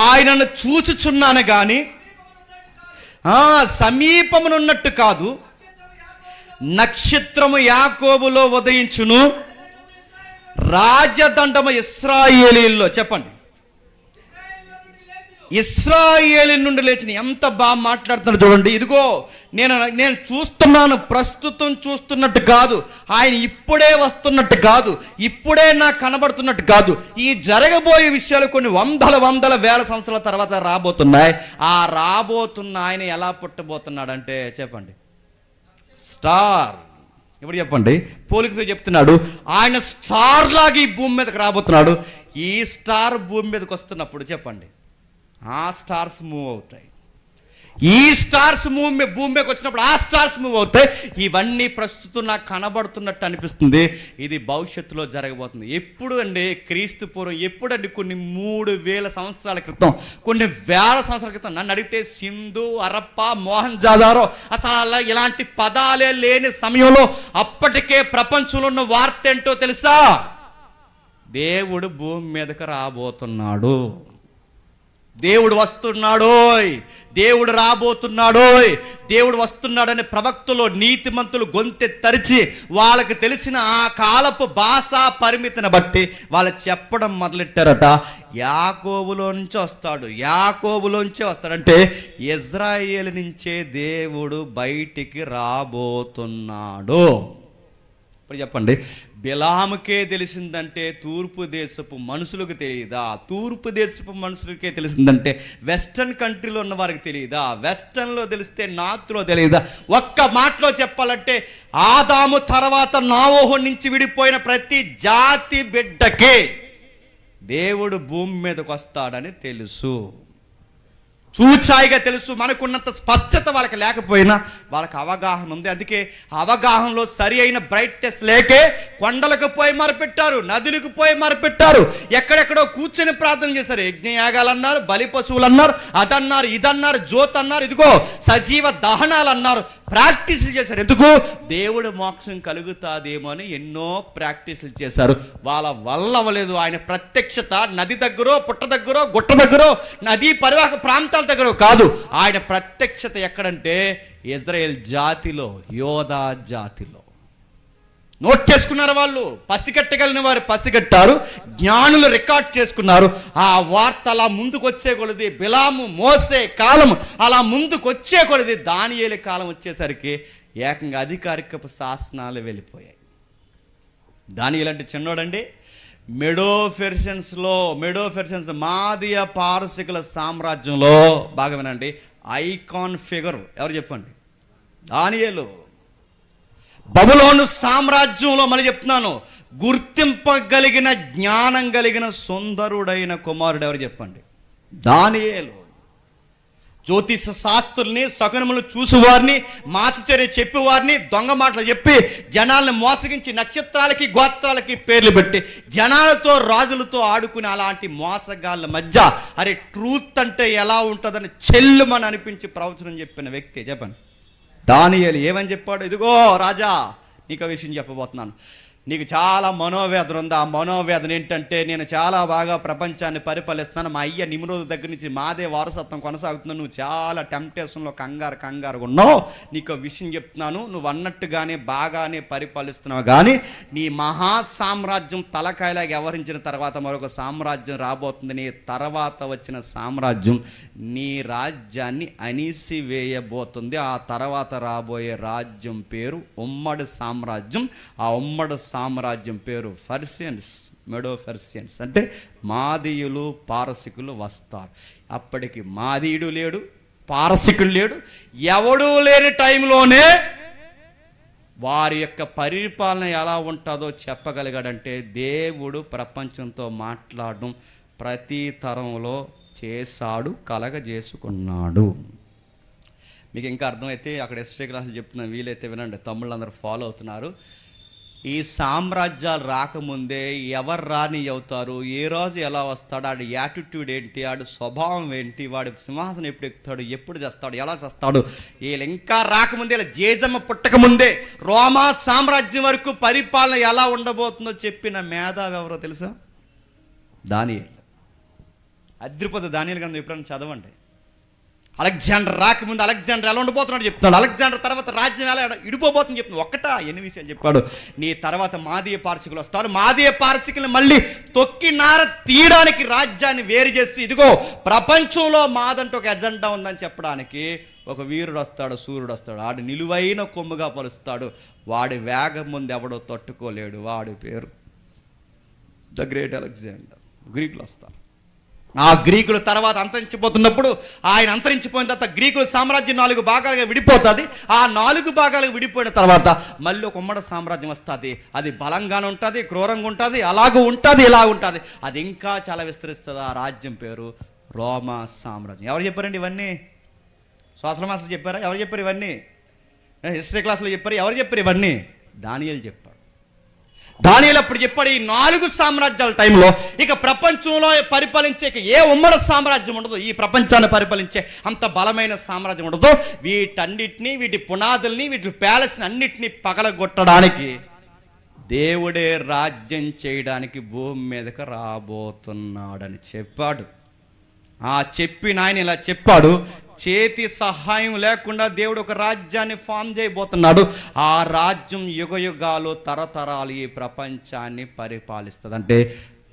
ఆయనను చూచుచున్నాను కానీ సమీపమునున్నట్టు కాదు, నక్షత్రము యాకోబులో ఉదయించును, రాజదండము ఇశ్రాయేలీల్లో. చెప్పండి, ఇశ్రాయేలు నుండి లేచిన. ఎంత బాగా మాట్లాడుతున్నాడు చూడండి. ఇదిగో నేను చూస్తున్నాను, ప్రస్తుతం చూస్తున్నట్టు కాదు, ఆయన ఇప్పుడే వస్తున్నట్టు కాదు, ఇప్పుడే నాకు కనబడుతున్నట్టు కాదు, ఈ జరగబోయే విషయాలు కొన్ని వందల వేల సంవత్సరాల తర్వాత రాబోతున్నాయి. ఆ రాబోతున్న ఆయన ఎలా పుట్టబోతున్నాడంటే చెప్పండి, స్టార్. ఇప్పుడు చెప్పండి, పోలికతో చెప్తున్నాడు, ఆయన స్టార్ లాగా ఈ భూమి మీదకి రాబోతున్నాడు. ఈ స్టార్ భూమి మీదకి వస్తున్నప్పుడు చెప్పండి, ఆ స్టార్స్ మూవ్ అవుతాయి. ఈ స్టార్స్ భూమి మీదకి వచ్చినప్పుడు ఆ స్టార్స్ మూవ్ అవుతాయి. ఇవన్నీ ప్రస్తుతం నాకు కనబడుతున్నట్టు అనిపిస్తుంది. ఇది భవిష్యత్తులో జరగబోతుంది. ఎప్పుడు అండి? క్రీస్తు పూర్వం. ఎప్పుడండి? కొన్ని 3000 సంవత్సరాల క్రితం, కొన్ని వేల సంవత్సరాల క్రితం. నన్ను అడిగితే సింధు, హరప్ప, మోహన్జాదారో, అసలు ఇలాంటి పదాలే లేని సమయంలో అప్పటికే ప్రపంచంలో ఉన్న వార్త ఏంటో తెలుసా? దేవుడు భూమి మీదకి రాబోతున్నాడు, దేవుడు వస్తున్నాడోయ్, దేవుడు రాబోతున్నాడోయ్, దేవుడు వస్తున్నాడని ప్రవక్తలు, నీతిమంతులు గొంతె తరిచి వాళ్ళకి తెలిసిన ఆ కాలపు భాషా పరిమితిని బట్టి వాళ్ళు చెప్పడం మొదలెట్టారట. యాకోబులో నుంచి వస్తాడు, యాకోబులోంచే వస్తాడంటే ఇజ్రాయేలు నుంచే దేవుడు బయటికి రాబోతున్నాడు. ఇప్పుడు చెప్పండి, బిలాముకే తెలిసిందంటే తూర్పు దేశపు మనుషులకు తెలియదా? తూర్పు దేశపు మనుషులకే తెలిసిందంటే వెస్టర్న్ కంట్రీలో ఉన్న వారికి తెలియదా? వెస్టర్న్లో తెలిస్తే నార్త్లో తెలియదా? ఒక్క మాటలో చెప్పాలంటే ఆదాము తర్వాత నోవహు నుంచి విడిపోయిన ప్రతి జాతి బిడ్డకే దేవుడు భూమి మీదకి వస్తాడని తెలుసు, చూచాయిగా తెలుసు. మనకున్నంత స్పష్టత వాళ్ళకి లేకపోయినా వాళ్ళకి అవగాహన ఉంది. అందుకే అవగాహనలో సరి అయిన బ్రైట్నెస్ లేకే కొండలకు పోయి మరపెట్టారు, నదులకు పోయి మరపెట్టారు, ఎక్కడెక్కడో కూర్చొని ప్రార్థన చేశారు. యజ్ఞయాగాలు అన్నారు, బలి పశువులు అన్నారు, అదన్నారు, ఇదన్నారు, జ్యోతి అన్నారు, ఇదిగో సజీవ దహనాలు అన్నారు, ప్రాక్టీసులు చేశారు. ఎందుకు? దేవుడు మోక్షం కలుగుతాదేమో అని ఎన్నో ప్రాక్టీసులు చేశారు. వాళ్ళ వల్ల అవ్వలేదు. ఆయన ప్రత్యక్షత నది దగ్గరో, పుట్ట దగ్గరో, గుట్ట దగ్గరో, నదీ పరివాహక ప్రాంతాల దగ్గర కాదు. ఆయన ప్రత్యక్షత ఎక్కడంటే ఇజ్రాయేల్ జాతిలో, యోధా జాతిలో. నోట్ చేసుకున్నారు వాళ్ళు, పసిగట్టగలిగిన వారు పసిగట్టారు, జ్ఞానులు రికార్డ్ చేసుకున్నారు. ఆ వార్త అలా ముందుకు వచ్చే కొలది, బిలాము, మోసే కాలం అలా ముందుకు వచ్చే కొలది, దానియేలు కాలం వచ్చేసరికి ఏకంగా అధికారికపు శాసనాలు వెళ్ళిపోయాయి. దానియేలు అంటే చిన్నోడండి. మెడో ఫెర్షన్స్ మాదియ పారసికుల సామ్రాజ్యంలో బాగా వినండి, ఐకాన్ ఫిగర్ ఎవరు చెప్పండి? దానియేలు. బబులోను సామ్రాజ్యంలో మళ్ళీ చెప్తున్నాను, గుర్తింపగలిగిన జ్ఞానం కలిగిన సుందరుడైన కుమారుడు ఎవరు చెప్పండి? దానియేలు. జ్యోతిష శాస్త్రుల్ని, శకునములు చూసేవారిని, మాచచర్య చెప్పేవారిని, దొంగ మాటలు చెప్పి జనాలను మోసగించి నక్షత్రాలకి, గోత్రాలకి పేర్లు పెట్టి జనాలతో, రాజులతో ఆడుకుని అలాంటి మోసగాళ్ళ మధ్య అరే ట్రూత్ అంటే ఎలా ఉంటుందని చెల్లుమని అనిపించి ప్రవచనం చెప్పిన వ్యక్తి చెప్పండి, దానియేలు. ఏమని చెప్పాడు? ఇదిగో రాజా, నీకు విషయం చెప్పబోతున్నాను. నీకు చాలా మనోవేదన ఉంది. ఆ మనోవేదన ఏంటంటే, నేను చాలా బాగా ప్రపంచాన్ని పరిపాలిస్తున్నాను, మా అయ్య నిమ్రోదు దగ్గర నుంచి మాదే వారసత్వం కొనసాగుతున్నావు, నువ్వు చాలా టెంప్టేషన్లో కంగారుగా ఉన్నావు. నీకు విషయం చెప్తున్నాను, నువ్వు అన్నట్టుగానే బాగానే పరిపాలిస్తున్నావు, కానీ నీ మహాసామ్రాజ్యం తలకాయలాగా వ్యవహరించిన తర్వాత మరొక సామ్రాజ్యం రాబోతుంది. నీ తర్వాత వచ్చిన సామ్రాజ్యం నీ రాజ్యాన్ని అణిసివేయబోతుంది. ఆ తర్వాత రాబోయే రాజ్యం పేరు ఉమ్మడి సామ్రాజ్యం. ఆ ఉమ్మడి సామ్రాజ్యం పేరు పర్షియన్స్, మెడో పర్షియన్స్. అంటే మాదీయులు పారసికులు వస్తారు. అప్పటికి మాదీయుడు లేడు, పారసికుడు లేడు, ఎవడూ లేని టైంలోనే వారి యొక్క పరిపాలన ఎలా ఉంటుందో చెప్పగలిగాడంటే దేవుడు ప్రపంచంతో మాట్లాడడం ప్రతి తరంలో చేశాడు, కలగజేసుకున్నాడు. మీకు ఇంకా అర్థమైతే అక్కడ ఎస్టే క్లాసులు చెప్తున్నా, వీలైతే వినండి, తమ్ముళ్ళందరూ ఫాలో అవుతున్నారు. ఈ సామ్రాజ్యాలు రాకముందే ఎవరు రాని అవుతారు, ఏ రోజు ఎలా వస్తాడు, ఆడి యాటిట్యూడ్ ఏంటి, ఆడి స్వభావం ఏంటి, వాడి సింహాసనం ఎప్పుడు ఎక్కుతాడు, ఎప్పుడు చేస్తాడు, ఎలా చేస్తాడు, వీళ్ళు ఇంకా రాకముందే, ఇలా జేజమ్మ పుట్టకముందే రోమా సామ్రాజ్యం వరకు పరిపాలన ఎలా ఉండబోతుందో చెప్పిన మేధావి ఎవరో తెలుసా? దానియేలు. అద్రిపోతే దానియేలు గ్రంథం ఎప్పుడైనా చదవండి. అలెగ్జాండర్ రాకముందు అలెగ్జాండర్ ఎలా ఉండిపోతున్నాడు చెప్తున్నాడు, అలెగ్జాండర్ తర్వాత రాజ్యం ఎలా ఇడిపోబోతుంది చెప్తున్నాడు. ఒక్కటా ఎన్ని విషయాలు చెప్పాడు. నీ తర్వాత మాదీయ పారసికులు వస్తారు, మాదీయ పారసికులు మళ్ళీ తొక్కి నార తీయడానికి రాజ్యాన్ని వేరు చేసి, ఇదిగో ప్రపంచంలో మాదంటూ ఒక ఎజెండా ఉందని చెప్పడానికి ఒక వీరుడు వస్తాడు, సూర్యుడు వస్తాడు, వాడు నిలువైన కొమ్ముగా పలుస్తాడు, వాడి వేగం ముందు ఎవడో తట్టుకోలేడు, వాడి పేరు ద గ్రేట్ అలెగ్జాండర్. గ్రీకులు వస్తారు. ఆ గ్రీకుల తర్వాత అంతరించిపోతున్నప్పుడు, ఆయన అంతరించిపోయిన తర్వాత గ్రీకుల సామ్రాజ్యం 4 భాగాలుగా విడిపోతుంది. ఆ 4 భాగాలుగా విడిపోయిన తర్వాత మళ్ళీ ఒక ఉమ్మడి సామ్రాజ్యం వస్తుంది. అది బలంగానే ఉంటుంది, క్రూరంగా ఉంటుంది, అలాగూ ఉంటుంది, ఇలా ఉంటుంది. అది ఇంకా చాలా విస్తరిస్తుంది. ఆ రాజ్యం పేరు రోమా సామ్రాజ్యం. ఎవరు చెప్పారండి ఇవన్నీ? సోషల్ మాస్టర్ చెప్పారా? ఎవరు చెప్పారు ఇవన్నీ? హిస్టరీ క్లాస్లో చెప్పారు? ఎవరు చెప్పారు ఇవన్నీ? దానియేలు చెప్పాడు. దానియేలు అప్పుడు చెప్పాడు, ఈ 4 సామ్రాజ్యాల టైంలో ఇక ప్రపంచంలో పరిపాలించే ఏ ఉమ్మడి సామ్రాజ్యం ఉండదు, ఈ ప్రపంచాన్ని పరిపాలించే అంత బలమైన సామ్రాజ్యం ఉండదు. వీటన్నిటినీ, వీటి పునాదుల్ని, వీటి ప్యాలెస్ని అన్నిటినీ పగలగొట్టడానికి దేవుడే రాజ్యం చేయడానికి భూమి మీదకి రాబోతున్నాడని చెప్పాడు. ఆ చెప్పిన ఆయన ఇలా చెప్పాడు, చేతి సహాయం లేకుండా దేవుడు ఒక రాజ్యాన్ని ఫామ్ చేయబోతున్నాడు. ఆ రాజ్యం యుగయుగాలు తరతరాలు ఈ ప్రపంచాన్ని పరిపాలిస్తుంది. అంటే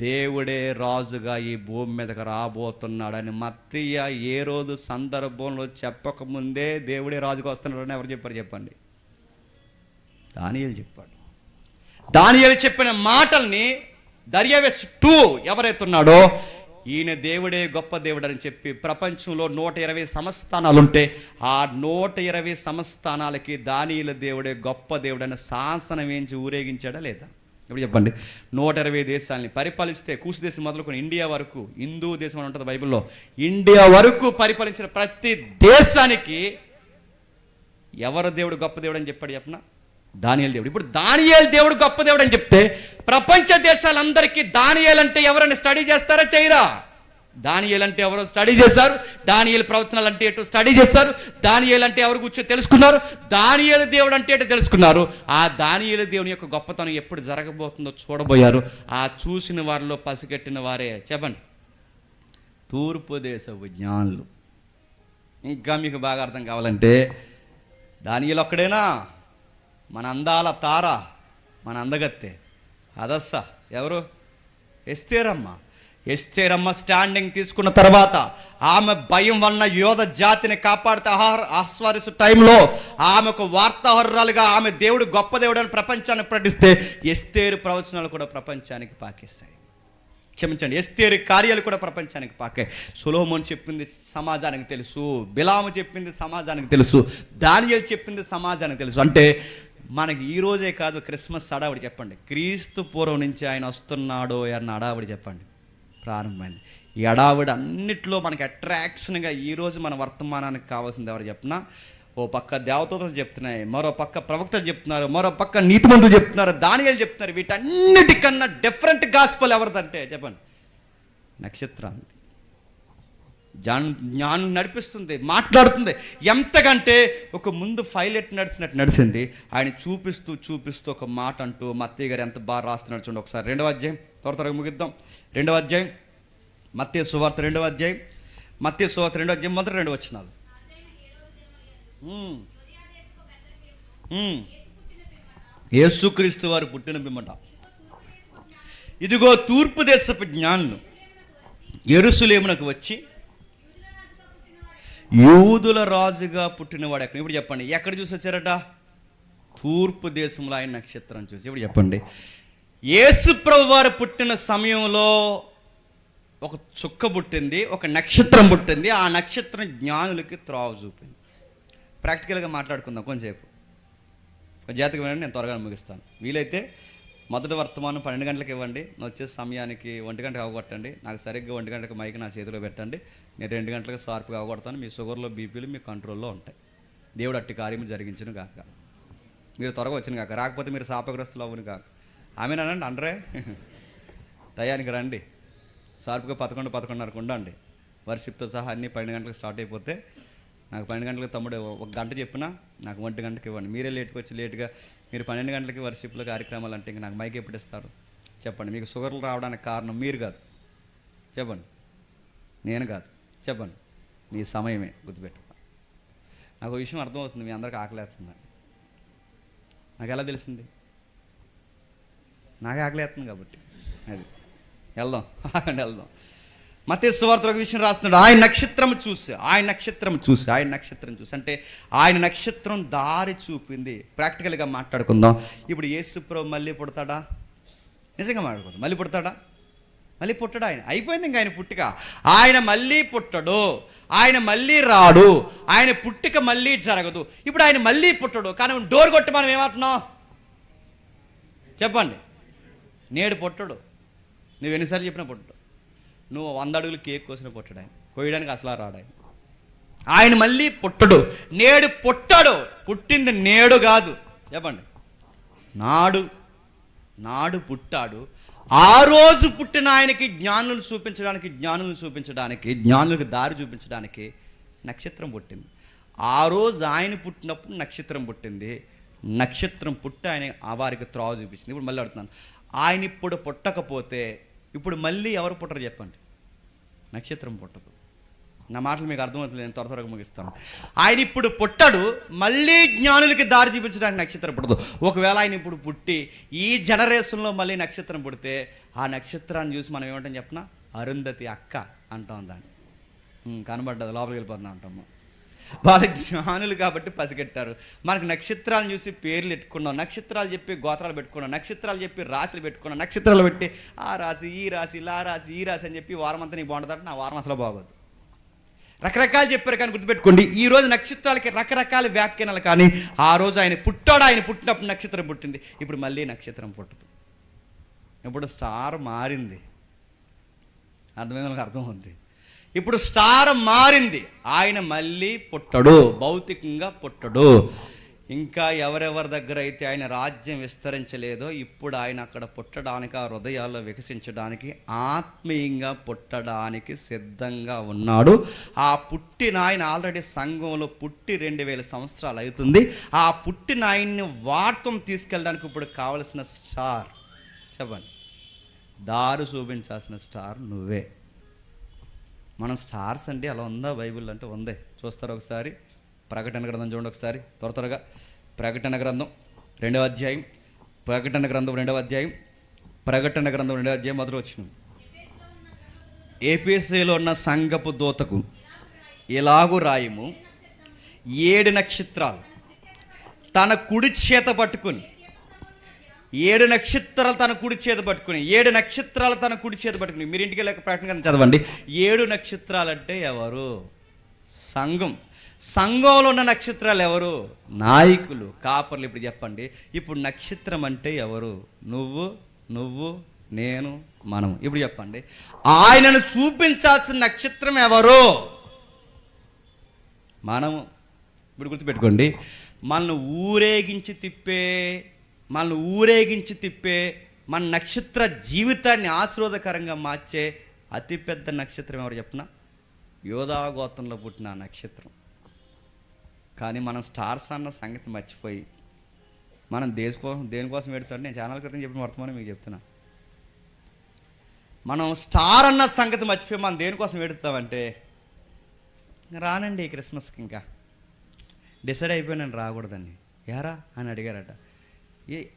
దేవుడే రాజుగా ఈ భూమి మీదకి రాబోతున్నాడని మత్తయి ఏ రోజు సందర్భంలో చెప్పకముందే దేవుడే రాజుగా వస్తున్నాడని ఎవరు చెప్పారు చెప్పండి? దానియేలు చెప్పాడు. దానియేలు చెప్పిన మాటల్ని దర్యావేషు 2 ఎవరైతే ఉన్నాడో, ఈయన దేవుడే గొప్ప దేవుడు అని చెప్పి ప్రపంచంలో 120 సంస్థానాలు ఉంటే ఆ 120 సంస్థానాలకి దానియేలు దేవుడే గొప్ప దేవుడు అని శాసనం వేయించి ఊరేగించాడా లేదా? ఇప్పుడు చెప్పండి. 120 దేశాలని పరిపాలిస్తే, కూసు దేశం మొదలుకొని ఇండియా వరకు, హిందూ దేశం అని ఉంటుంది బైబిల్లో, ఇండియా వరకు పరిపాలించిన ప్రతి దేశానికి ఎవరు దేవుడు గొప్ప దేవుడు అని చెప్పాడు చెప్పనా? దానియేలు దేవుడు. ఇప్పుడు దానియేలు దేవుడు గొప్ప దేవుడు అని చెప్తే ప్రపంచ దేశాలందరికీ దానియేలు అంటే ఎవరైనా స్టడీ చేస్తారా? చేయరా? దానియేలు అంటే ఎవరో స్టడీ చేశారు, దానియేలు ప్రవచనాలు అంటే ఎటు స్టడీ చేశారు, దానియేలు అంటే ఎవరు కూర్చొని తెలుసుకున్నారు, దానియేలు దేవుడు అంటే ఎటు తెలుసుకున్నారు. ఆ దానియేలు దేవుని యొక్క గొప్పతనం ఎప్పుడు జరగబోతుందో చూడబోయారు. ఆ చూసిన వారిలో పసిగట్టిన వారే చెప్పండి, తూర్పు దేశపు జ్ఞానులు. ఇంకా మీకు బాగా అర్థం కావాలంటే దానియేలు ఒక్కడేనా? మన అందాల తార, మన అందగత్తె అదస్స ఎవరు? ఎస్తేరమ్మ. ఎస్తేరమ్మ స్టాండింగ్ తీసుకున్న తర్వాత ఆమె భయం వలన యోధ జాతిని కాపాడితే ఆస్వాదిస్తూ టైంలో ఆమెకు వార్తాహరురాలుగా ఆమె దేవుడు గొప్ప దేవుడు అని ప్రపంచాన్ని ప్రకటిస్తే ఎస్తేరు ప్రవచనాలు కూడా ప్రపంచానికి పాకేస్తాయి. క్షమించండి, ఎస్తేరు కార్యాలు కూడా ప్రపంచానికి పాకాయి. సొలొమోను చెప్పింది సమాజానికి తెలుసు, బిలాము చెప్పింది సమాజానికి తెలుసు, దానియేలు చెప్పింది సమాజానికి తెలుసు. అంటే మనకి ఈ రోజే కాదు క్రిస్మస్ హడావిడి చెప్పండి, క్రీస్తు పూర్వం నుంచి ఆయన వస్తున్నాడో అన్న హడావిడి చెప్పండి ప్రారంభమైంది. ఈ హడావిడి అన్నిట్లో మనకి అట్రాక్షన్గా ఈరోజు మన వర్తమానానికి కావాల్సింది ఎవరు చెప్పినా, ఓ పక్క దేవదూతలు చెప్తున్నాయి, మరో పక్క ప్రవక్తలు చెప్తున్నారు, మరో పక్క నీతిమంతులు చెప్తున్నారు, దానియేలు చెప్తున్నారు. వీటన్నిటికన్నా డిఫరెంట్ గాస్పల్ ఎవరిదంటే చెప్పండి, నక్షత్రాన్ని. జ్ఞానం నడిపిస్తుంది, మాట్లాడుతుంది. ఎంతకంటే ఒక ముందు పైలట్ నడిచినట్టు నడిచింది. ఆయన చూపిస్తూ చూపిస్తూ ఒక మాట అంటూ మత్తయి గారు ఎంత బాగా రాస్తున్నాడు చూడండి ఒకసారి. 2వ అధ్యాయం, త్వరగా ముగిద్దాం. 2వ అధ్యాయం మత్తయి సువార్త 2వ అధ్యాయం, మత్తయి సువార్త 2వ అధ్యాయం మొదటి 2 వచనాలు. యేసుక్రీస్తు వారు పుట్టిన పిమ్మట ఇదిగో తూర్పు దేశపు జ్ఞానులు యెరూషలేమునకు వచ్చి, యూదుల రాజుగా పుట్టినవాడు ఎక్కడ? ఇప్పుడు చెప్పండి, ఎక్కడ చూసి వచ్చారట? తూర్పు దేశంలో ఆయన నక్షత్రం చూసి. ఇప్పుడు చెప్పండి, యేసు ప్రభు వారు పుట్టిన సమయంలో ఒక చుక్క పుట్టింది, ఒక నక్షత్రం పుట్టింది. ఆ నక్షత్రం జ్ఞానులకి త్రోవ చూపింది. ప్రాక్టికల్గా మాట్లాడుకుందాం కొంచెంసేపు. జాతకం వినండి, నేను త్వరగా ముగిస్తాను. వీలైతే మొదటి వర్తమానం 12 గంటలకు ఇవ్వండి, నేను వచ్చే సమయానికి 1 గంటకు అవగొట్టండి. నాకు సరిగ్గా 1 గంటకు మైక్ నా చేతిలో పెట్టండి, నేను 2 గంటలకు షార్ప్గా అవగొడతాను. మీ షుగర్లో బీపీలు మీ కంట్రోల్లో ఉంటాయి. దేవుడు అట్టి కార్యము జరిగించును కాక. మీరు త్వరగా వచ్చిన కాక, రాకపోతే మీరు శాపగ్రస్తులు అవ్వను కాక. ఆమెనండి అండరే. టయానికి రండి, షార్ప్గా 11:30 ఉండండి. వర్షిప్తో సహా అన్నీ 12 గంటలకు స్టార్ట్ అయిపోతే నాకు 12 గంటలకు తమ్ముడు 1 గంట చెప్పినా నాకు 1 గంటకి ఇవ్వండి. మీరే లేట్కి వచ్చి లేట్గా మీరు 12 గంటలకి వర్షిప్లో కార్యక్రమాలు అంటే ఇంక నాకు మైక్ ఎప్పుడు ఇస్తారు చెప్పండి. మీకు షుగర్లు రావడానికి కారణం మీరు కాదు, చెప్పండి. నేను కాదు, చెప్పండి. మీ సమయమే, గుర్తుపెట్టుకో. నాకు ఒక విషయం అర్థమవుతుంది, మీ అందరికి ఆకలేస్తుందని. నాకు ఎలా తెలిసింది? నాకు ఆకలేస్తుంది కాబట్టి. అది వెళ్దాం మత్తయి సువార్తలో ఒక విషయం రాస్తున్నాడు. ఆయన నక్షత్రం చూసి అంటే ఆయన నక్షత్రం దారి చూపింది. ప్రాక్టికల్గా మాట్లాడుకుందాం. ఇప్పుడు యేసు ప్రభు మళ్ళీ పుడతాడా? నిజంగా మాట్లాడుకుందాం. మళ్ళీ పుడతాడా? మళ్ళీ పుట్టడు. ఆయన అయిపోయింది ఇంకా ఆయన పుట్టిక. ఆయన మళ్ళీ పుట్టడు, ఆయన మళ్ళీ రాడు, ఆయన పుట్టిక మళ్ళీ జరగదు. ఇప్పుడు ఆయన మళ్ళీ పుట్టడు, కానీ డోర్ కొట్టి మనం ఏమంటున్నాం చెప్పండి? నేడు పుట్టడు. నువ్వు ఎన్నిసార్లు చెప్పినా పుట్టడు. నువ్వు 100 అడుగులు కేక్ కోసిన పుట్టడు ఆయన, కోయడానికి అసలు రాడు ఆయన మళ్ళీ పుట్టడు. నేడు పుట్టాడు, పుట్టింది నేడు కాదు, చెప్పండి. నాడు పుట్టాడు. ఆ రోజు పుట్టిన ఆయనకి జ్ఞానులు చూపించడానికి, జ్ఞానులకు దారి చూపించడానికి నక్షత్రం పుట్టింది. ఆ రోజు ఆయన పుట్టినప్పుడు నక్షత్రం పుట్టింది. నక్షత్రం పుట్టి ఆయన వారికి త్రోవ చూపించింది. ఇప్పుడు మళ్ళీ అడుగుతున్నాను, ఆయన ఇప్పుడు పుట్టకపోతే ఇప్పుడు మళ్ళీ ఎవరు పుట్టరు చెప్పండి? నక్షత్రం పుట్టదు. నా మాటలు మీకు అర్థమవుతుంది, నేను త్వరగా ముగిస్తాను. ఆయన ఇప్పుడు పుట్టడు, మళ్ళీ జ్ఞానులకి దారి చూపించడానికి నక్షత్రం పుట్టదు. ఒకవేళ ఆయన ఇప్పుడు పుట్టి ఈ జనరేషన్లో మళ్ళీ నక్షత్రం పుడితే ఆ నక్షత్రాన్ని చూసి మనం ఏమంటాం చెప్పిన? అరుంధతి అక్క అంటాం. దాన్ని కనబడ్డది లోపలికి వెళ్ళిపోతుందా అంటాము. వాళ్ళ జ్ఞానులు కాబట్టి పసిగట్టారు. మనకు నక్షత్రాలను చూసి పేర్లు పెట్టుకున్నాం, నక్షత్రాలు చెప్పి గోత్రాలు పెట్టుకున్నాం, నక్షత్రాలు చెప్పి రాశులు పెట్టుకున్నాం, నక్షత్రాలు పెట్టి ఆ రాశి ఈ రాశి లా రాశి ఈ రాశి అని చెప్పి వారం అంతా నీకు బాగుంటుందంటే నా వారం అసలు బాగోదు. రకరకాలు చెప్పారు, కానీ గుర్తుపెట్టుకోండి, ఈ రోజు నక్షత్రాలకి రకరకాల వ్యాఖ్యానాలు. కానీ ఆ రోజు ఆయన పుట్టాడు, ఆయన పుట్టినప్పుడు నక్షత్రం పుట్టింది. ఇప్పుడు మళ్ళీ నక్షత్రం పుట్టదు. ఇప్పుడు స్టార్ మారింది. అర్థమైన వాళ్ళకి అర్థం ఉంది. ఇప్పుడు స్టార్ మారింది, ఆయన మళ్ళీ పుట్టడు, భౌతికంగా పుట్టడు. ఇంకా ఎవరెవరి దగ్గర అయితే ఆయన రాజ్యం విస్తరించలేదో ఇప్పుడు ఆయన అక్కడ పుట్టడానికి, ఆ హృదయాల్లో వికసించడానికి, ఆత్మీయంగా పుట్టడానికి సిద్ధంగా ఉన్నాడు. ఆ పుట్టిన ఆయన ఆల్రెడీ సంఘంలో పుట్టి 2000 సంవత్సరాలు అవుతుంది. ఆ పుట్టిన ఆయన్ని వార్తం తీసుకెళ్ళడానికి ఇప్పుడు కావలసిన స్టార్ చెప్పండి, దారి చూపించాల్సిన స్టార్ నువ్వే. మనం స్టార్స్ అంటే అలా ఉందా బైబిల్ అంటే? ఉందే. చూస్తారు ఒకసారి ప్రకటన గ్రంథం చూడండి ఒకసారి త్వరగా. ప్రకటన గ్రంథం 2వ అధ్యాయం, ప్రకటన గ్రంథం 2వ అధ్యాయం మొదలు వచ్చిన ఎఫెసులో ఉన్న సంఘపు దూతకు ఇలాగు రాయము, 7 నక్షత్రాలు తన కుడి చేత పట్టుకుని, 7 నక్షత్రాలు తన కుడి చేత పట్టుకుని, 7 నక్షత్రాలు తన కుడి చేత పట్టుకుని. మీరు ఇంటికి వెళ్ళక ప్రకటన చదవండి. 7 నక్షత్రాలు అంటే ఎవరు? సంఘం. సంఘంలో ఉన్న నక్షత్రాలు ఎవరు? నాయకులు, కాపర్లు. ఇప్పుడు చెప్పండి, ఇప్పుడు నక్షత్రం అంటే ఎవరు? నువ్వు నేను మనం. ఇప్పుడు చెప్పండి, ఆయనను చూపించాల్సిన నక్షత్రం ఎవరు? మనము. ఇప్పుడు గుర్తుపెట్టుకోండి, మనల్ని ఊరేగించి తిప్పే మన నక్షత్ర జీవితాన్ని ఆశీర్వాదకరంగా మార్చే అతిపెద్ద నక్షత్రం ఎవరు చెప్పిన? యోధా గోత్రంలో పుట్టిన నక్షత్రం. కానీ మనం స్టార్స్ అన్న సంగతి మర్చిపోయి మనం దేనికోసం పెడతాడు? నేను ఛానల్ క్రితం చెప్పిన వర్తమానం మీకు చెప్తున్నా. మనం స్టార్ అన్న సంగతి మర్చిపోయి మనం దేనికోసం పెడతామంటే, రానండి ఈ క్రిస్మస్కి, ఇంకా డిసైడ్ అయిపోయి నేను రాకూడదండి. యారా అని అడిగారట.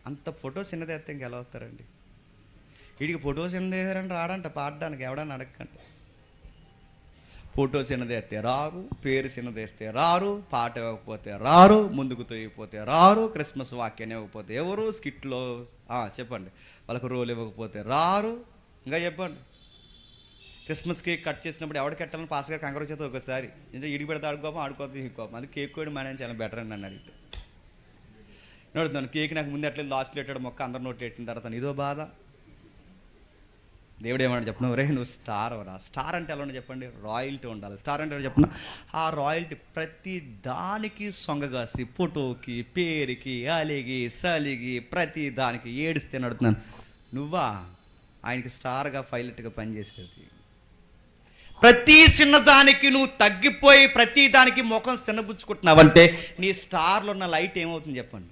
అంత ఫొటోస్ చిన్నది ఎత్తే ఇంకెలా వస్తారండి? వీడికి ఫొటోస్ ఎందుకు రాడంట పాడడానికి, ఎవడని అడగండి. ఫోటో చిన్నదేస్తే రారు, పేరు చిన్నదేస్తే రారు, పాట ఇవ్వకపోతే రారు, ముందుకు తొయ్యిపోతే రారు, క్రిస్మస్ వాక్యాన్ని ఇవ్వకపోతే ఎవరు, స్కిట్లో చెప్పండి వాళ్ళకు రోల్ ఇవ్వకపోతే రారు. ఇంకా చెప్పండి, క్రిస్మస్ కేక్ కట్ చేసినప్పుడు ఎవడు కట్టాలని పాస్ గారు కంగారు చేస్తే ఒకసారి ఇడికి పెడితే ఆడుకోపం, ఆడుకోతే ఇంకోపం. అది కేక్ కూడా మన చాలా బెటర్ అని నన్ను అడిగితే నడుతున్నాను. కేక్ నాకు ముందు ఎట్లేదు, లాస్ట్లో పెట్టాడు మొక్క అందరు నోట్లు పెట్టిన తర్వాత ఇదో బాధ. దేవుడు ఏమన్నా చెప్పిన, రే నువ్వు స్టార్ అవరా. స్టార్ అంటే ఎలా ఉండి చెప్పండి, రాయల్టీ ఉండాలి. స్టార్ అంటే చెప్పిన ఆ రాయల్టీ ప్రతి దానికి సొంగగాసి, ఫోటోకి, పేరుకి, అలిగి సలిగి ప్రతి దానికి ఏడిస్తే నడుతున్నాను. నువ్వా ఆయనకి స్టార్గా పైలట్గా పనిచేసేది? ప్రతి చిన్నదానికి నువ్వు తగ్గిపోయి ప్రతి దానికి ముఖం చిన్నబుచ్చుకుంటున్నావంటే నీ స్టార్లో ఉన్న లైట్ ఏమవుతుంది చెప్పండి?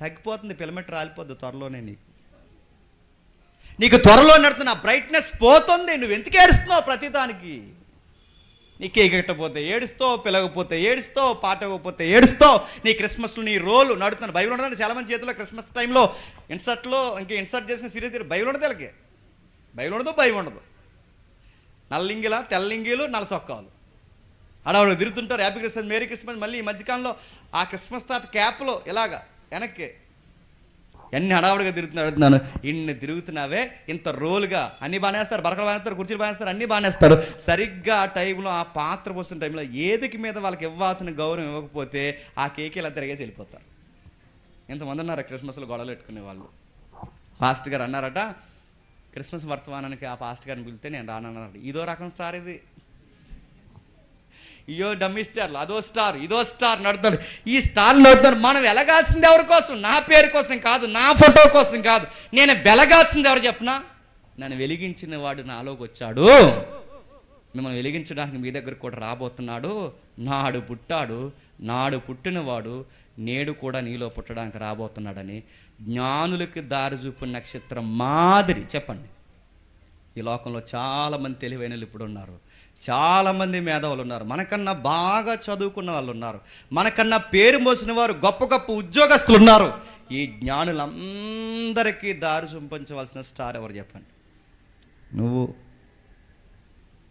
తగ్గిపోతుంది, పిలమెట్ర రాలిపోద్ది త్వరలోనే. నీకు త్వరలో నడుతున్న బ్రైట్నెస్ పోతుంది. నువ్వు ఎందుకు ఏడుస్తున్నావు ప్రతిదానికి? నీ కేక్ కట్టకపోతే ఏడుస్తావు, పిలవకపోతే ఏడుస్తావు, పాట ఇవ్వకపోతే ఏడుస్తావు. నీ క్రిస్మస్లో నీ రోలు నడుతున్నాను. బైబిల్ ఉండదండి చాలామంది చేతిలో క్రిస్మస్ టైంలో ఇన్సర్ట్లో ఇన్సర్ట్ చేసిన సీరియస్ బైబిల్ ఉండదు. వీళ్ళకి బైబిల్ ఉండదు, బైబిల్ ఉండదు. నల్లింగిల తెల్లింగిలు నల్ల సొక్కాలు అడవాళ్ళు తిరుగుతుంటారు. Happy Christmas, merry Christmas. మళ్ళీ ఈ మధ్యకాలంలో ఆ క్రిస్మస్ తాత క్యాప్లో ఇలాగా వెనక్కి ఎన్ని హడావుడిగా అడుగుతున్నాను. ఇన్ని తిరుగుతున్నావే, ఇంత రోలుగా అన్నీ బానేస్తారు, బరకలు బానేస్తారు, కుర్చీలు బానేస్తారు, అన్నీ బానేస్తారు. సరిగ్గా ఆ టైంలో ఆ పాత్ర పోసిన టైంలో ఏదికి మీద వాళ్ళకి ఇవ్వాల్సిన గౌరవం ఇవ్వకపోతే ఆ కేక్ ఇలా తిరిగేసి వెళ్ళిపోతారు. ఇంతమంది ఉన్నారు క్రిస్మస్లో గొడవలు పెట్టుకునే వాళ్ళు. పాస్టర్ గారు అన్నారట, క్రిస్మస్ వర్తమానానికి ఆ పాస్టర్ గారిని పిలిస్తే నేను రానన్నారట. ఇదో రకం స్టార్ ఇది. ఇయో డమ్మీ స్టార్లు, అదో స్టార్, ఇదో స్టార్ నడుతాడు. ఈ స్టార్ నడుతాడు. మనం వెలగాల్సింది ఎవరి కోసం? నా పేరు కోసం కాదు, నా ఫోటో కోసం కాదు. నేను వెలగాల్సింది ఎవరు చెప్పనా? నన్ను వెలిగించిన వాడు నాలోకి వచ్చాడు, మిమ్మల్ని వెలిగించడానికి మీ దగ్గర కూడా రాబోతున్నాడు. నాడు పుట్టాడు, నాడు పుట్టినవాడు నేడు కూడా నీలో పుట్టడానికి రాబోతున్నాడని జ్ఞానులకి దారి చూపిన నక్షత్రం మాదిరి. చెప్పండి, ఈ లోకంలో చాలామంది తెలివైన వాళ్ళు ఇప్పుడు ఉన్నారు, చాలామంది మేధావులు ఉన్నారు, మనకన్నా బాగా చదువుకున్న వాళ్ళు ఉన్నారు, మనకన్నా పేరు మోసిన వారు గొప్ప గొప్ప ఉద్యోగస్తులు ఉన్నారు. ఈ జ్ఞానులందరికీ దారి చూపించవలసిన స్టార్ ఎవరు చెప్పండి? నువ్వు.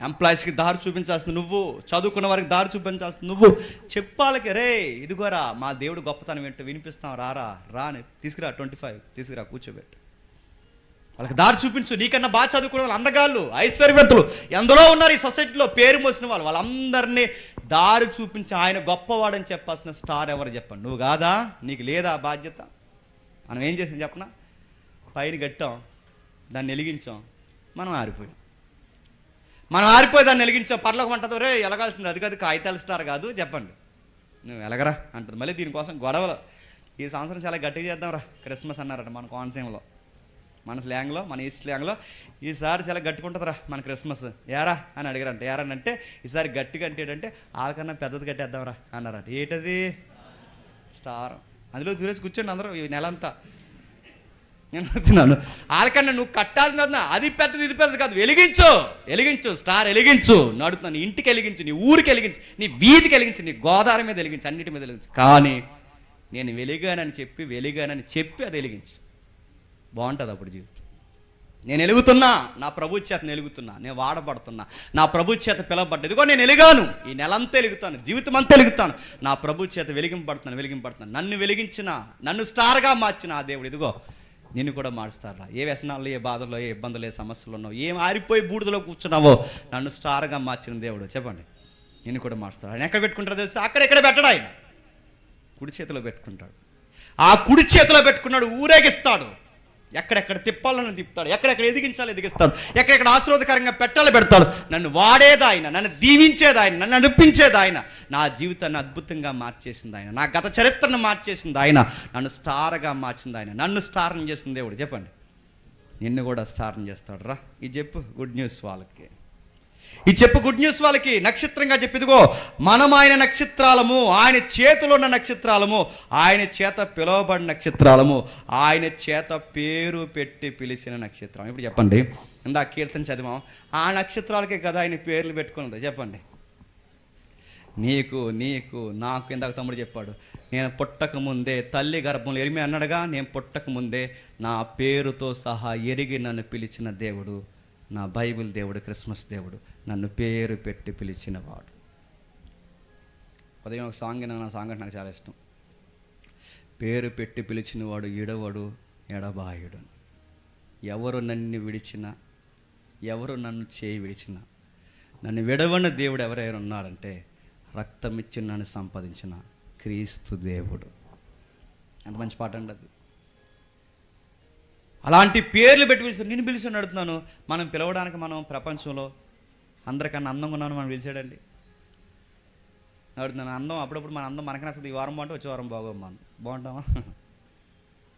ఎంప్లాయీస్కి దారి చూపించాల్సింది నువ్వు, చదువుకున్న వారికి దారి చూపించాల్సింది నువ్వు. చెప్పాలకి, రే ఇదిగోరా మా దేవుడు గొప్పతనం ఏంటో వినిపిస్తాం, రాని తీసుకురా, 25 తీసుకురా, కూర్చోబెట్టు, వాళ్ళకి దారి చూపించు. నీకన్నా బాగా చదువుకున్న వాళ్ళు, అందగాళ్ళు, ఐశ్వర్యవంతులు ఎందరో ఉన్నారు ఈ సొసైటీలో, పేరు మోసిన వాళ్ళు, వాళ్ళందరినీ దారి చూపించి ఆయన గొప్పవాడని చెప్పాల్సిన స్టార్ ఎవరు చెప్పండి? నువ్వు కాదా? నీకు లేదా బాధ్యత? మనం ఏం చేసాం చెప్పనా? పైన కట్టాం, దాన్ని వెలిగించాం, మనం ఆరిపోయాం. దాన్ని వెలిగించాం. పర్లోకం అంటుంది, రే ఎలగాల్సింది అది కాదు, కాగితాల స్టార్ కాదు చెప్పండి, నువ్వు ఎలగరా అంటుంది. మళ్ళీ దీనికోసం గొడవలు. ఈ సంవత్సరం చాలా గట్టిగా చేద్దాంరా క్రిస్మస్ అన్నారట మన కోనసీమలో, మన స్లాంగ్లో, మన ఈస్ట్ స్లాంగ్లో. ఈసారి చాలా గట్టుకుంటుందిరా మన క్రిస్మస్, ఏరా అని అడిగారంట. ఏరా అంటే ఈసారి గట్టిగా అంటేటంటే వాళ్ళకన్నా పెద్దది కట్టేద్దాంరా అన్నారంట. ఏంటది? స్టార్. అందులో దూరేసి కూర్చోండి అందరూ ఈ నెలంతా. నేను వస్తున్నాను, వాళ్ళకన్నా నువ్వు కట్టాల్సిన అది పెద్దది ఇది పెద్దది కాదు, వెలిగించు స్టార్ వెలిగించు. నడుతున్నాను, ఇంటికి వెలిగించు, నీ ఊరికి వెలిగించు, నీ వీధికి వెలిగించు, నీ గోదావరి మీద వెలిగించు, అన్నిటి మీద వెలిగించు. కానీ నేను వెలిగానని చెప్పి అది వెలిగించు. బాగుంటుంది అప్పుడు జీవితం. నేను వెలుగుతున్నా, నా ప్రభు చేత వెలుగుతున్నా, నేను వాడబడుతున్నా, నా ప్రభు చేత పిలవబడ్డా. ఇదిగో నేను వెలిగాను, ఈ నెలంతా వెలుగుతాను, జీవితం అంతా వెలుగుతాను, నా ప్రభు చేత వెలిగింపడుతున్నాను. నన్ను వెలిగించిన, నన్ను స్టార్గా మార్చిన ఆ దేవుడు ఇదిగో నిన్ను కూడా మారుస్తారా. ఏ వ్యసనాల్లో, ఏ బాధల్లో, ఏ ఇబ్బందులు, ఏ సమస్యలు ఉన్నావు, ఏం ఆరిపోయి బూడిదలో కూర్చున్నావో నన్ను స్టార్గా మార్చిన దేవుడు చెప్పండి, నిన్ను కూడా మారుస్తాడు. ఆయన ఎక్కడ పెట్టుకుంటారో తెలుసు? అక్కడెక్కడ పెట్టడు, ఆయన కుడి చేతిలో పెట్టుకుంటాడు. ఆ కుడి చేతిలో పెట్టుకున్నాడు, ఊరేగిస్తాడు. ఎక్కడెక్కడ తిప్పాలని తిప్పుతాడు, ఎక్కడెక్కడ ఎదిగిస్తాడు, ఎక్కడెక్కడ ఆశీర్వాదకరంగా పెట్టాలి పెడతాడు. నన్ను వాడేది ఆయన, నన్ను దీవించేది ఆయన, నన్ను నడిపించేది ఆయన, నా జీవితాన్ని అద్భుతంగా మార్చేసింది ఆయన, నా గత చరిత్రను మార్చేసింది ఆయన, నన్ను స్టార్గా మార్చింది ఆయన, నన్ను స్టార్ని చేసింది దేవుడు. చెప్పండి, నిన్ను కూడా స్టార్ని చేస్తాడు రా. ఇది చెప్పు గుడ్ న్యూస్ వాళ్ళకి, నక్షత్రంగా చెప్పిదిగో మనం ఆయన నక్షత్రాలము, ఆయన చేతిలో ఉన్న నక్షత్రాలము, ఆయన చేత పిలువబడిన నక్షత్రాలము, ఆయన చేత పేరు పెట్టి పిలిచిన నక్షత్రం. ఇప్పుడు చెప్పండి, ఇందా కీర్తన చదివాం, ఆ నక్షత్రాలకే కదా ఆయన పేర్లు పెట్టుకున్నది. చెప్పండి, నీకు నాకు. ఇందాక తమ్ముడు చెప్పాడు, నేను పుట్టక ముందే తల్లి గర్భంలో ఎరిమి అన్నాడుగా, నేను పుట్టక ముందే నా పేరుతో సహా ఎరిగి నన్ను పిలిచిన దేవుడు నా బైబిల్ దేవుడు, క్రిస్మస్ దేవుడు, నన్ను పేరు పెట్టి పిలిచినవాడు. ఉదయం ఒక సాంగ్ నా సాంగ్ అంటే నాకు చాలా ఇష్టం. పేరు పెట్టి పిలిచినవాడు ఈడవాడు ఎడబాయుడు. ఎవరు నన్ను విడిచినా, ఎవరు నన్ను చేయి విడిచినా, నన్ను విడవని దేవుడు ఎవరైనా ఉన్నాడంటే రక్తం ఇచ్చి నన్ను సంపాదించిన క్రీస్తు దేవుడు. ఎంత మంచి పాట అండి అది. అలాంటి పేర్లు పెట్టి పిలిచాడు. నేను పిలిచాను అడుగుతున్నాను, మనం పిలవడానికి మనం ప్రపంచంలో అందరికన్నా అందంగా ఉన్నాను మనం పిలిచాడండి అడుగుతున్నాను. అందం అప్పుడప్పుడు మన అందం మనకు నచ్చదు. ఈ వారం బాగుంటే వచ్చే వారం బాగుంటామా?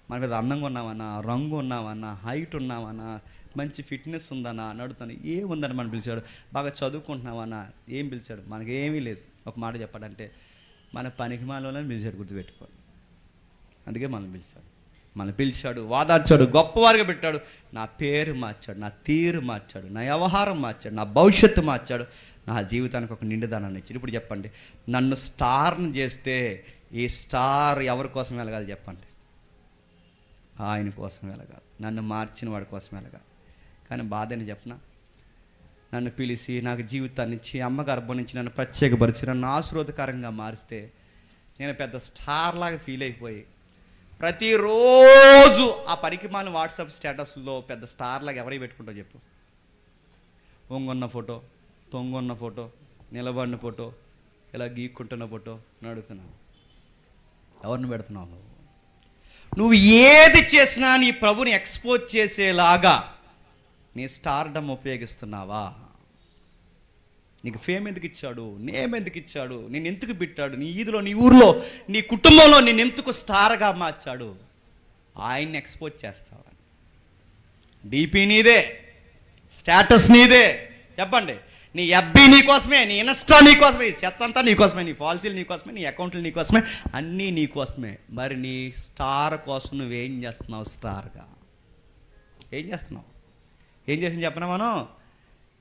మనకి అది అందంగా ఉన్నామన్నా, రంగు ఉన్నామన్నా, హైట్ ఉన్నామన్నా, మంచి ఫిట్నెస్ ఉందన్నా అని అడుగుతాను. ఏముందని మనం పిలిచాడు? బాగా చదువుకుంటున్నామన్నా, ఏం పిలిచాడు? మనకి ఏమీ లేదు. ఒక మాట చెప్పాలంటే మన పనికి మాలోనే పిలిచాడు, గుర్తుపెట్టుకోండి. అందుకే మనం పిలిచాడు, వాదార్చాడు, గొప్పవారిగా పెట్టాడు. నా పేరు మార్చాడు, నా తీరు మార్చాడు, నా వ్యవహారం మార్చాడు, నా భవిష్యత్తు మార్చాడు, నా జీవితానికి ఒక నిండుదనాన్ని ఇచ్చాడు. ఇప్పుడు చెప్పండి, నన్ను స్టార్ని చేస్తే ఈ స్టార్ ఎవరి కోసం వెలగాలి చెప్పండి? ఆయన కోసం వెలగాలి, నన్ను మార్చిన వాడి కోసం వెలగాలి. కానీ బాధ అని చెప్పనా, నన్ను పిలిచి నాకు జీవితాన్ని ఇచ్చి అమ్మ గర్భం నుంచి నన్ను ప్రత్యేకపరిచి నన్ను ఆశీర్వాదకరంగా మారిస్తే నేను పెద్ద స్టార్ లాగా ఫీల్ అయిపోయి ప్రతిరోజు ఆ పనికిమాలిన వాట్సాప్ స్టేటస్లో పెద్ద స్టార్ లాగా ఎవరికి పెట్టుకుంటావు చెప్పు? ఒంగొన్న ఫోటో, తొంగొన్న ఫోటో, నిలబడిన ఫోటో, ఇలా గీక్కుంటున్న ఫోటో అడుగుతున్నావు. ఎవరిని పెడుతున్నావు నువ్వు? ఏది చేసినా నీ ప్రభుని ఎక్స్పోజ్ చేసేలాగా నీ స్టార్డమ్ ఉపయోగిస్తున్నావా? నీకు ఫేమ్ ఎందుకు ఇచ్చాడు? నేమ్ ఎందుకు ఇచ్చాడు? నేను ఎందుకు పెట్టాడు? నీ ఈదులో, నీ ఊర్లో, నీ కుటుంబంలో నేను ఎందుకు స్టార్గా మార్చాడు? ఆయన్ని ఎక్స్పోజ్ చేస్తావా? డీపీ నీదే, స్టేటస్ నీదే. చెప్పండి, నీ ఎఫ్బీ నీకోసమే, నీ ఇన్స్టా నీకోసమే, నీ సెత్ అంతా నీకోసమే, నీ పాలసీలు నీకోసమే, నీ అకౌంట్లు నీకోసమే, అన్నీ నీకోసమే. మరి నీ స్టార్ కోసం నువ్వేం చేస్తున్నావు? స్టార్గా ఏం చేస్తున్నావు? ఏం చేసింది చెప్పనా? మనం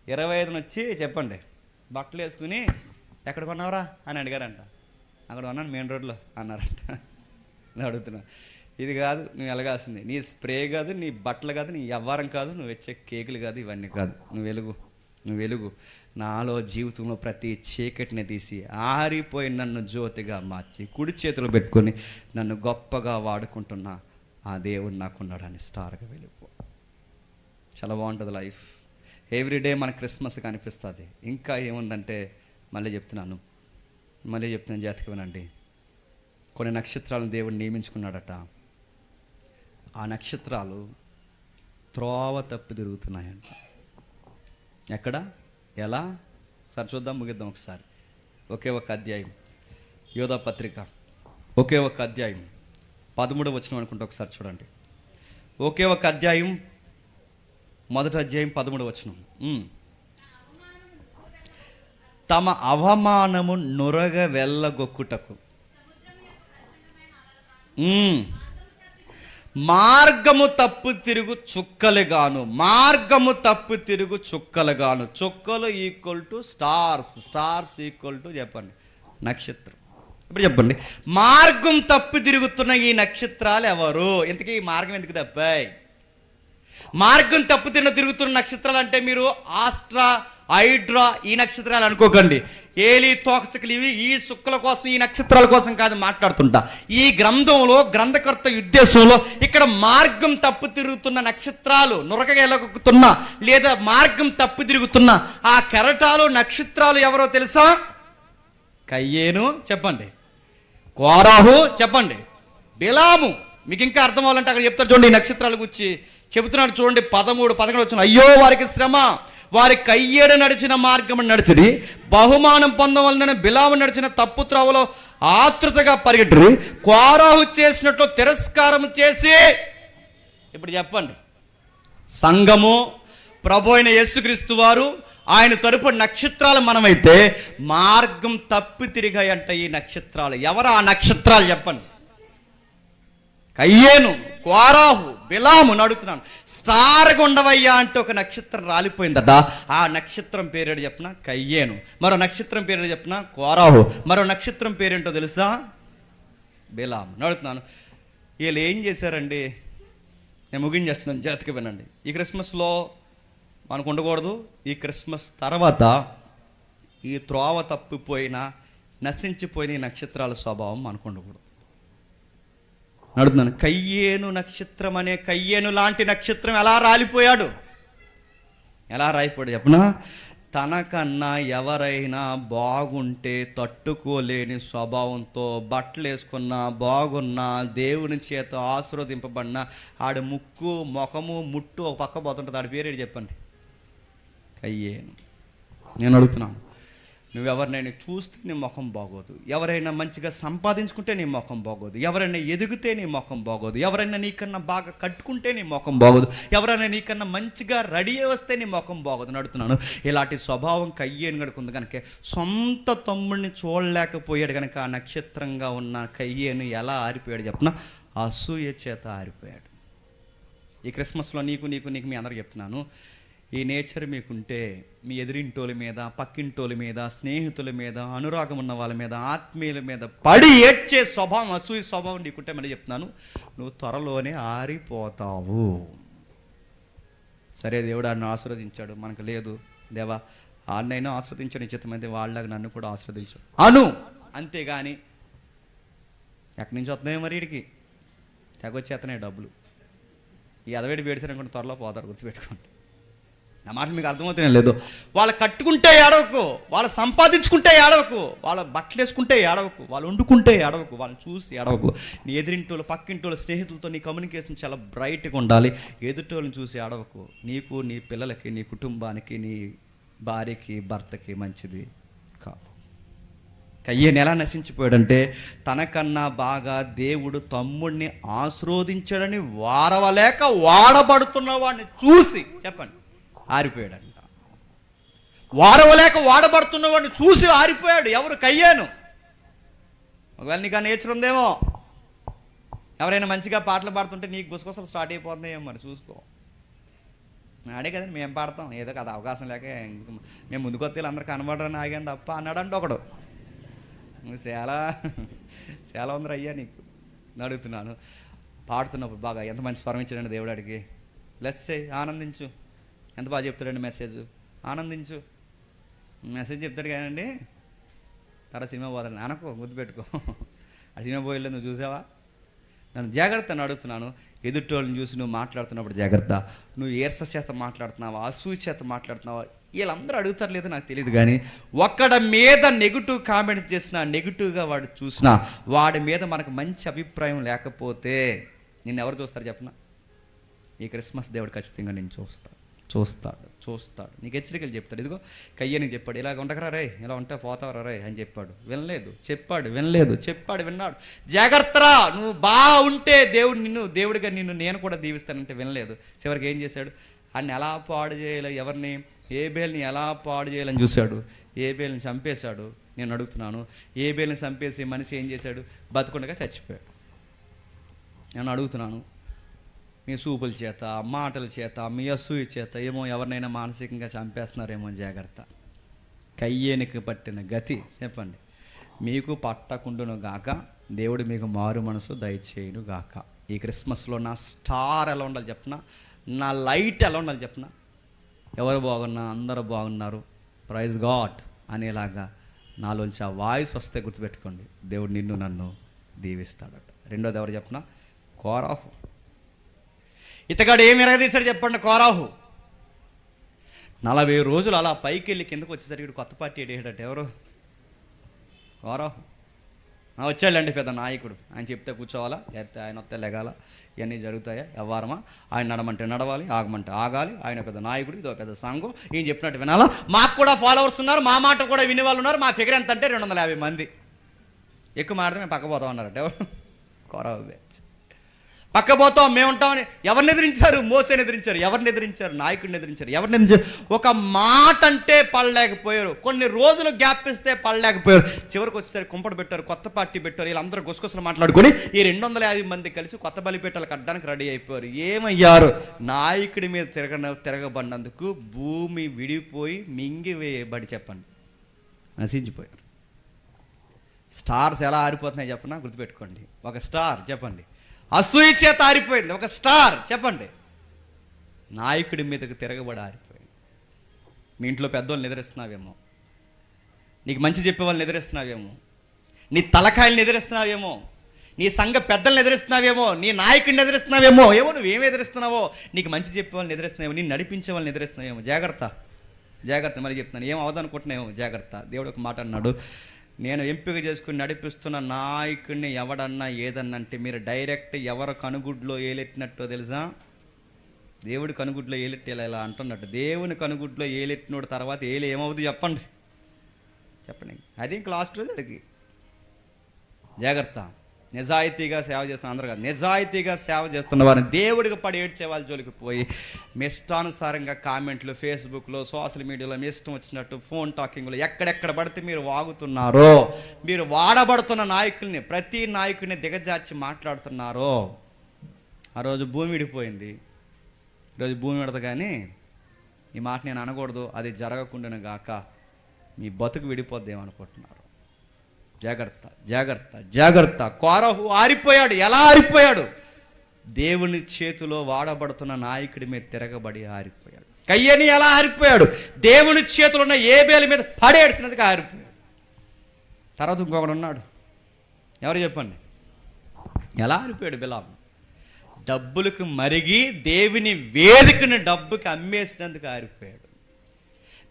25 వచ్చి చెప్పండి, బట్టలు వేసుకుని ఎక్కడ కొన్నావురా అని అడిగారంట. అక్కడ కొన్నాను మెయిన్ రోడ్లో అన్నారంట. నేను అడుగుతున్నా, ఇది కాదు నువ్వు వెలగాల్సింది, నీ స్ప్రే కాదు, నీ బట్టలు కాదు, నీ వ్యవహారం కాదు, నువ్వు వచ్చే కేకులు కాదు, ఇవన్నీ కాదు. నువ్వు వెలుగు. నాలో జీవితంలో ప్రతి చీకటిని తీసి ఆరిపోయి నన్ను జ్యోతిగా మార్చి కుడి చేతులు పెట్టుకొని నన్ను గొప్పగా వాడుకుంటున్నా ఆ దేవుడు నాకున్నాడని స్టార్గా వెలుగు. చాలా బాగుంటుంది లైఫ్. ఎవ్రీడే మన క్రిస్మస్ కనిపిస్తుంది. ఇంకా ఏముందంటే మళ్ళీ చెప్తున్నాను జాతకం వినండి. కొన్ని నక్షత్రాలను దేవుడు నియమించుకున్నాడట. ఆ నక్షత్రాలు త్రోవ తప్పి తిరుగుతున్నాయంట. ఎక్కడ, ఎలా? ఒకసారి చూద్దాం, ముగిద్దాం ఒకసారి. ఒకే ఒక అధ్యాయం, యోధా పత్రిక, ఒకే ఒక అధ్యాయం 13వ వచనం అనుకుంటా, ఒకసారి చూడండి. ఒకే ఒక అధ్యాయం, మొదటి అధ్యాయం 13వ వచనం. తమ అవమానము నురగ వెళ్ళగొక్కుటకు మార్గము తప్పు తిరుగు చుక్కలుగాను. చుక్కలు equal to stars equal to చెప్పండి నక్షత్రం. ఇప్పుడు చెప్పండి, మార్గం తప్పు తిరుగుతున్న ఈ నక్షత్రాలు ఎవరు? ఇంతకీ ఈ మార్గం ఎందుకు తప్పాయి? మార్గం తప్పు తిరుగుతున్న నక్షత్రాలు అంటే మీరు ఆస్ట్రా, హైడ్రా ఈ నక్షత్రాలు అనుకోకండి. ఏలి, తోకచుక్కలు ఇవి ఈ సుక్కల కోసం, ఈ నక్షత్రాల కోసం కాదు మాట్లాడుతుంటా. ఈ గ్రంథంలో గ్రంథకర్త ఉద్దేశంలో ఇక్కడ మార్గం తప్పు తిరుగుతున్న నక్షత్రాలు, నురగెలగొక్కుతున్న లేదా మార్గం తప్పు తిరుగుతున్న ఆ కెరటాలు నక్షత్రాలు ఎవరో తెలుసా? కయ్యేను చెప్పండి, కోరాహు చెప్పండి, బిలాము. మీకు ఇంకా అర్థం అవ్వాలంటే అక్కడ చెప్తారు చూడండి. ఈ నక్షత్రాల గురించి చెబుతున్నాడు చూడండి. 13-11 వచ్చిన, అయ్యో వారికి శ్రమ, వారి కయ్యేడు నడిచిన మార్గం నడిచిరి, బహుమానం పొందవలన బిలాము నడిచిన తప్పు త్రోవలో ఆతృతగా పరిగెట్టురి, కోరాహు చేసినట్లు తిరస్కారం చేసి. ఇప్పుడు చెప్పండి, సంఘము, ప్రభు అయిన యేసుక్రీస్తు వారు, ఆయన తరపు నక్షత్రాలు మనమైతే మార్గం తప్పి తిరిగాయంట ఈ నక్షత్రాలు. ఎవరు ఆ నక్షత్రాలు చెప్పండి? కయ్యేను, కోరాహు, బిలాము. నడుతున్నాను, స్టార్గా ఉండవయ్యా అంటే ఒక నక్షత్రం రాలిపోయిందట. ఆ నక్షత్రం పేరేడు చెప్పిన కయ్యేను. మరో నక్షత్రం పేరేడు చెప్పిన కోరాహు. మరో నక్షత్రం పేరేంటో తెలుసా? బిలాము. నడుతున్నాను, వీళ్ళు ఏం చేశారండి? నేను ముగించేస్తున్నాను, జాతక వినండి. ఈ క్రిస్మస్లో మనకు ఉండకూడదు. ఈ క్రిస్మస్ తర్వాత ఈ త్రోవ తప్పిపోయిన నశించిపోయిన ఈ నక్షత్రాల స్వభావం మనకు ఉండకూడదు. అడుగుతున్నాను, కయ్యేను నక్షత్రం అనే కయ్యేను లాంటి నక్షత్రం ఎలా రాలిపోయాడు? ఎలా రాలిపోయాడు చెప్పనా? తనకన్నా ఎవరైనా బాగుంటే తట్టుకోలేని స్వభావంతో బట్టలు వేసుకున్నా, బాగున్నా, దేవుని చేత ఆశీర్వదింపబడిన ఆడి ముక్కు, ముఖము, ముట్టు ఒక పక్క పోతుంటుంది. ఆడి పేరు చెప్పండి. కయ్యేను. నేను అడుగుతున్నాను, నువ్వెవరినైనా చూస్తే నీ ముఖం బాగోదు, ఎవరైనా మంచిగా సంపాదించుకుంటే నీ ముఖం బాగోదు, ఎవరైనా ఎదిగితే నీ ముఖం బాగోదు, ఎవరైనా నీకన్నా బాగా కట్టుకుంటే నీ ముఖం బాగోదు, ఎవరైనా నీకన్నా మంచిగా రెడీ వస్తే నీ ముఖం బాగోదు. అడుగుతున్నాను, ఇలాంటి స్వభావం కయ్యేను గనుక ఉంది కనుక సొంత తమ్ముడిని చూడలేకపోయాడు కనుక ఆ నక్షత్రంగా ఉన్న కయ్యేను ఎలా ఆరిపోయాడు చెప్పిన? అసూయ చేత ఆరిపోయాడు. ఈ క్రిస్మస్లో నీకు మీ అందరికి చెప్తున్నాను, ఈ నేచర్ మీకుంటే మీ ఎదురింటోళ్ళ మీద, పక్కింటోళ్ళ మీద, స్నేహితుల మీద, అనురాగం ఉన్న వాళ్ళ మీద, ఆత్మీయుల మీద పడి ఏడ్చే స్వభావం, అసూయ స్వభావం నీకుంటే మళ్ళీ చెప్తున్నాను, నువ్వు త్వరలోనే ఆరిపోతావు. సరే, దేవుడు ఆయన ఆశీర్వదించాడు, మనకు లేదు. దేవా, ఆడినైనా ఆశీర్వదించు, నిశ్చితమైతే వాళ్ళలాగా నన్ను కూడా ఆశీర్వదించు అంతేగాని ఎక్కడి నుంచి వస్తున్నాయో మరి వీడికి తెగొచ్చేస్తున్నాయి డబ్బులు. ఈ అదవేడి వేడిసారనుకుంటే త్వరలో పోతారు, గుర్తుపెట్టుకోండి. నా మాట మీకు అర్థమవుతూనే లేదు. వాళ్ళు కట్టుకుంటే ఏడవకు, వాళ్ళు సంపాదించుకుంటే ఏడవకు, వాళ్ళ బట్టలు వేసుకుంటే ఏడవకు, వాళ్ళు వండుకుంటే ఏడవకు, వాళ్ళని చూసి ఏడవకు. నీ ఎదురింటోళ్ళు, పక్కింటోళ్ళు, స్నేహితులతో నీ కమ్యూనికేషన్ చాలా బ్రైట్గా ఉండాలి. ఎదుటోళ్ళని చూసి ఏడవకు. నీకు, నీ పిల్లలకి, నీ కుటుంబానికి, నీ భార్యకి, భర్తకి మంచిది కాదు. కయ్యేను ఎలా నశించిపోయాడంటే, తనకన్నా బాగా దేవుడు తమ్ముడిని ఆశీర్వదించాడని వారవలేక వాడబడుతున్న వాడిని చూసి చెప్పండి ఆరిపోయాడంట. వాడవలేక వాడబడుతున్న వాడిని చూసి ఆరిపోయాడు. ఎవరు? కయ్యేను. ఒకవేళ నీకు ఆ నేచర్ ఉందేమో, ఎవరైనా మంచిగా పాటలు పాడుతుంటే నీకు గుసగుసలు స్టార్ట్ అయిపోతున్నాయేమో, మరి చూసుకో. ఆడే కదండి మేము పాడతాం, ఏదో కదా అవకాశం లేక మేము ముందుకు వస్తే అందరూ కనబడరని ఆగాను తప్ప అన్నాడంటే ఒకడు. నువ్వు చాలా ఉందరు అయ్యా నీకు. అడుగుతున్నాను, పాడుతున్నప్పుడు బాగా ఎంత మంచి స్వరం ఇచ్చాడండి దేవుడు. అడిగి బ్లెస్ చేయి, ఆనందించు. ఎంత బాగా చెప్తాడండి మెసేజ్, ఆనందించు. మెసేజ్ చెప్తాడు కానండి, తర్వాత సినిమా పోతాడు అనకు, గుర్తుపెట్టుకో. ఆ సినిమా పోయిలో నువ్వు చూసావా? నన్ను జాగ్రత్త అని అడుగుతున్నాను. ఎదుటోళ్ళని చూసి నువ్వు మాట్లాడుతున్నప్పుడు జాగ్రత్త. నువ్వు ఈర్ష్య చేత మాట్లాడుతున్నావా, అసూయ చేత మాట్లాడుతున్నావా? వీళ్ళందరూ అడుగుతారు లేదో నాకు తెలియదు, కానీ ఒక్కడ మీద నెగిటివ్ కామెంట్స్ చేసినా, నెగిటివ్గా వాడు చూసినా, వాడి మీద మనకు మంచి అభిప్రాయం లేకపోతే నిన్ను ఎవరు చూస్తారు చెప్పనా? ఈ క్రిస్మస్ దేవుడు ఖచ్చితంగా నేను చూస్తాడు. నీకు హెచ్చరికలు చెప్తాడు. ఇదిగో కయ్యనికి చెప్పాడు, ఇలాగ ఉండకరా రే, ఇలా ఉంటే పోతావరా రే అని చెప్పాడు. వినలేదు. చెప్పాడు, విన్నాడు. జాగ్రత్తరా, నువ్వు బాగా ఉంటే దేవుడిగా నేను కూడా దీవిస్తానంటే వినలేదు. చివరికి ఏం చేశాడు? అన్ని ఎలా పాడు చేయాలి, ఎవరిని? ఏబేల్ని ఎలా పాడు చేయాలని చూశాడు. ఏబేల్ని చంపేశాడు. నేను అడుగుతున్నాను, ఏబేల్ని చంపేసి మనిషి ఏం చేశాడు? బతుకుండగా చచ్చిపోయాడు. నేను అడుగుతున్నాను, మీ చూపుల చేత, మాటల చేత, మీ అసూయ చేత ఏమో ఎవరినైనా మానసికంగా చంపేస్తున్నారేమో, జాగ్రత్త. కయ్యేనికి పట్టిన గతి చెప్పండి మీకు పట్టకుండును గాక, దేవుడు మీకు మారు మనసు దయచేయును గాక. ఈ క్రిస్మస్లో నా స్టార్ ఎలా ఉండాలి చెప్పనా? నా లైట్ ఎలా ఉండాలి చెప్పనా? ఎవరు బాగున్నా అందరూ బాగున్నారు, ప్రైజ్ గాడ్ అనేలాగా నాలోంచి ఆ వాయిస్ వస్తే గుర్తుపెట్టుకోండి, దేవుడు నిన్ను నన్ను దీవిస్తాడట. రెండోది ఎవరు చెప్పనా? కోరాహు. ఇతగాడు ఏమి ఎరగదీశాడు చెప్పండి? కోరాహు 40 రోజులు అలా పైకి వెళ్ళి కిందకు వచ్చేసరికి కొత్త పార్టీ ఎడేసాడట. ఎవరు? కోరాహు. వచ్చాడండి పెద్ద నాయకుడు. ఆయన చెప్తే కూర్చోవాలా, లేకపోతే ఆయన వస్తే లెగాల, ఇవన్నీ జరుగుతాయా? వ్యవహారమా? ఆయన నడమంటే నడవాలి, ఆగమంటే ఆగాలి. ఆయన పెద్ద నాయకుడు, ఇదో పెద్ద సంఘం, ఈయన చెప్పినట్టు వినాలా. మాకు కూడా ఫాలోవర్స్ ఉన్నారు, మా మాట కూడా వినేవాళ్ళు ఉన్నారు. మా ఫిగర్ ఎంత అంటే 250 మంది. ఎక్కువ మాడితే మేము పక్క పోతాం అన్నారట. ఎవరు? కోరాహు బ్యాచ్. పక్క పోతాం, మేము ఉంటామని ఎవరిని ఎదిరించారు? మోసేని ఎదిరించారు. ఎవరిని ఎదిరించారు? నాయకుడిని ఎదిరించారు. ఎవరిని ఎదిరించారు? ఒక మాట అంటే పడలేకపోయారు. కొన్ని రోజులు గ్యాప్ ఇస్తే పడలేకపోయారు. చివరికి వచ్చేసరికి కుంపట పెట్టారు, కొత్త పార్టీ పెట్టారు. వీళ్ళందరూ గుసగుసలు మాట్లాడుకొని ఈ 250 మంది కలిసి కొత్త బలిపీఠాలు కట్టడానికి రెడీ అయిపోయారు. ఏమయ్యారు? నాయకుడి మీద తిరగబడినందుకు భూమి విడిపోయి మింగివేయబడి చెప్పండి నశించిపోయారు. స్టార్స్ ఎలా ఆరిపోతున్నాయి చెప్పనా? గుర్తుపెట్టుకోండి. ఒక స్టార్ చెప్పండి అసూయ చేత ఆరిపోయింది. ఒక స్టార్ చెప్పండి నాయకుడి మీదకి తిరగబడి ఆరిపోయింది. మీ ఇంట్లో పెద్దోళ్ళని నిద్రిస్తున్నావేమో, నీకు మంచి చెప్పేవాళ్ళని నిద్రిస్తున్నావేమో, నీ తలకాయలను ఎదిరిస్తున్నావేమో, నీ సంఘ పెద్దలను ఎదిరిస్తున్నావేమో, నీ నాయకుడిని ఎదిరిస్తున్నావేమో, ఏమో నువ్వేమి ఎదిరిస్తున్నావో, నీకు మంచి చెప్పే వాళ్ళని ఎదిరిస్తున్నావేమో, నేను నడిపించే వాళ్ళని ఎదిరిస్తున్నావేమో. జాగ్రత్త జాగ్రత్త. మరి చెప్తున్నాను, ఏం అవదనుకుంటున్నాయేమో, జాగ్రత్త. దేవుడు ఒక మాట అన్నాడు, నేను ఎంపిక చేసుకుని నడిపిస్తున్న నాయకుడిని ఎవడన్నా ఏదన్నా అంటే మీరు డైరెక్ట్ ఎవరు కనుగుడ్లో ఏలెట్టినట్టో తెలుసా? దేవుడి కనుగుడ్లో ఏలెట్టి ఇలా అంటున్నట్టు. దేవుని కనుగుడ్లో ఏలెట్టినోడు తర్వాత ఏమవుతుంది చెప్పండి, చెప్పండి. అది ఇంక లాస్ట్ రోజు అడిగి జాగ్రత్త. నిజాయితీగా సేవ చేస్తున్న అందరూ కాదు, నిజాయితీగా సేవ చేస్తున్న వారిని దేవుడికి పడి ఏడ్చే వాళ్ళ జోలికి పోయి మీ ఇష్టానుసారంగా కామెంట్లు, ఫేస్బుక్లో, సోషల్ మీడియాలో మీ ఇష్టం వచ్చినట్టు ఫోన్ టాకింగ్లో ఎక్కడెక్కడ పడితే మీరు వాగుతున్నారో, మీరు వాడబడుతున్న నాయకుల్ని, ప్రతి నాయకుడిని దిగజార్చి మాట్లాడుతున్నారో, ఆ రోజు భూమి విడిపోయింది. ఈరోజు భూమి విడదు. కానీ ఈ మాట నేను అనకూడదు, అది జరగకుండాను గాక మీ బతుకు విడిపోద్దేమనుకుంటున్నారు. జాగ్రత్త జాగ్రత్త జాగ్రత్త. కోరహు ఆరిపోయాడు. ఎలా ఆరిపోయాడు? దేవుని చేతిలో వాడబడుతున్న నాయకుడి మీద తిరగబడి ఆరిపోయాడు. కయ్యని ఎలా ఆరిపోయాడు? దేవుని చేతిలో ఉన్న ఏబేలు మీద పడేడ్చినందుకు ఆరిపోయాడు. తర్వాత ఇంకొకడు ఉన్నాడు, ఎవరు చెప్పండి, ఎలా ఆరిపోయాడు? బిలాము డబ్బులకు మరిగి దేవుని వేదికను డబ్బుకి అమ్మేసినందుకు ఆరిపోయాడు.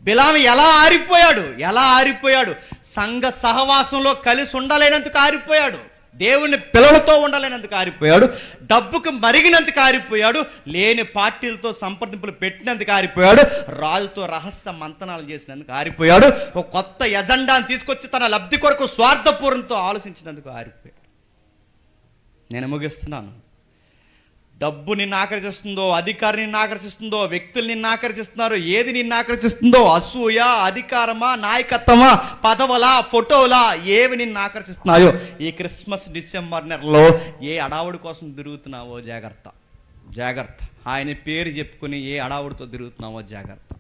బిలాము ఎలా ఆరిపోయాడు? ఎలా ఆరిపోయాడు? సంఘ సహవాసంలో కలిసి ఉండలేనందుకు ఆరిపోయాడు. దేవుని పిల్లలతో ఉండలేనందుకు ఆరిపోయాడు. డబ్బుకు మరిగినందుకు ఆరిపోయాడు. లేని పార్టీలతో సంప్రదింపులు పెట్టినందుకు ఆరిపోయాడు. రాజుతో రహస్య మంతనాలు చేసినందుకు ఆరిపోయాడు. ఒక కొత్త ఎజెండాను తీసుకొచ్చి తన లబ్ధి కొరకు స్వార్థపూర్ణంతో ఆలోచించినందుకు ఆరిపోయాడు. నేను ముగిస్తున్నాను. డబ్బు నిన్ను ఆకర్షిస్తుందో, అధికారం నిన్ను ఆకర్షిస్తుందో, వ్యక్తులు నిన్ను ఆకర్షిస్తున్నారు, ఏది నిన్ను ఆకర్షిస్తుందో, అసూయ, అధికారమా, నాయకత్వమా, పదవులా, ఫోటోలా, ఏవి నిన్ను ఆకర్షిస్తున్నాయో, ఈ క్రిస్మస్ డిసెంబర్ నెలలో ఏ అడావుడి కోసం తిరుగుతున్నావో జాగ్రత్త జాగ్రత్త. ఆయన పేరు చెప్పుకుని ఏ అడావుడితో తిరుగుతున్నావో జాగ్రత్త.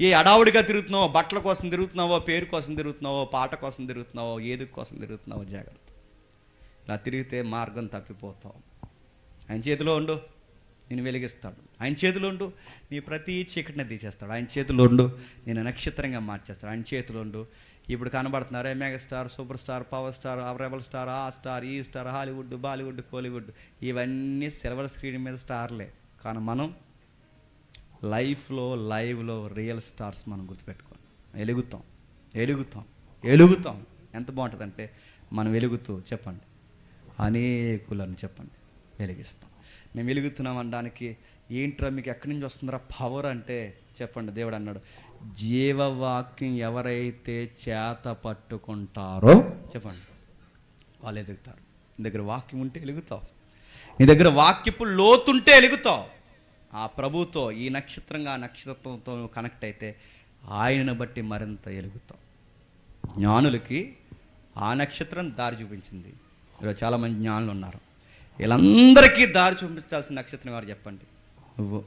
ఏ అడావుడిగా తిరుగుతున్నావో, బట్టల కోసం తిరుగుతున్నావో, పేరు కోసం తిరుగుతున్నావో, పాట కోసం తిరుగుతున్నావో, ఏది కోసం తిరుగుతున్నావో జాగ్రత్త. ఇలా తిరిగితే మార్గం తప్పిపోతావు. ఆయన చేతిలో ఉండు, నేను వెలిగిస్తాడు. ఆయన చేతిలో ఉండు, నీ ప్రతి చీకటిని తీసేస్తాడు. ఆయన చేతిలో ఉండు, నేను నక్షత్రంగా మార్చేస్తాడు. ఆయన చేతిలో ఉండు. ఇప్పుడు కనబడుతున్నారు megastar, super star, power star, rebel star, ఆ స్టార్, ఈ స్టార్, హాలీవుడ్, బాలీవుడ్, కోలీవుడ్, ఇవన్నీ సిల్వర్ స్క్రీన్ మీద స్టార్లే. కానీ మనం లైవ్లో రియల్ స్టార్స్ మనం గుర్తుపెట్టుకోండి. వెలుగుతాం వెలుగుతాం వెలుగుతాం. ఎంత బాగుంటుందంటే మనం వెలుగుతూ చెప్పండి, అనేకులను చెప్పండి వెలిగిస్తాం. మేము వెలుగుతున్నాం అనడానికి ఏంట్రా మీకు ఎక్కడి నుంచి వస్తుందిరా పవర్ అంటే చెప్పండి, దేవుడు అన్నాడు, జీవవాక్యం ఎవరైతే చేత పట్టుకుంటారో చెప్పండి వాళ్ళు ఎదుగుతారు. నీ దగ్గర వాక్యం ఉంటే వెలుగుతావు. నీ దగ్గర వాక్యపు లోతుంటే వెలుగుతావు. ఆ ప్రభుతో, ఈ నక్షత్రంగా ఆ నక్షత్రంతో కనెక్ట్ అయితే ఆయనను బట్టి మరింత వెలుగుతావు. జ్ఞానులకి ఆ నక్షత్రం దారి చూపించింది. ఈరోజు చాలామంది జ్ఞానులు ఉన్నారు. వీళ్ళందరికీ దారి చూపించాల్సిన నక్షత్రం వారు చెప్పండి. నువ్వు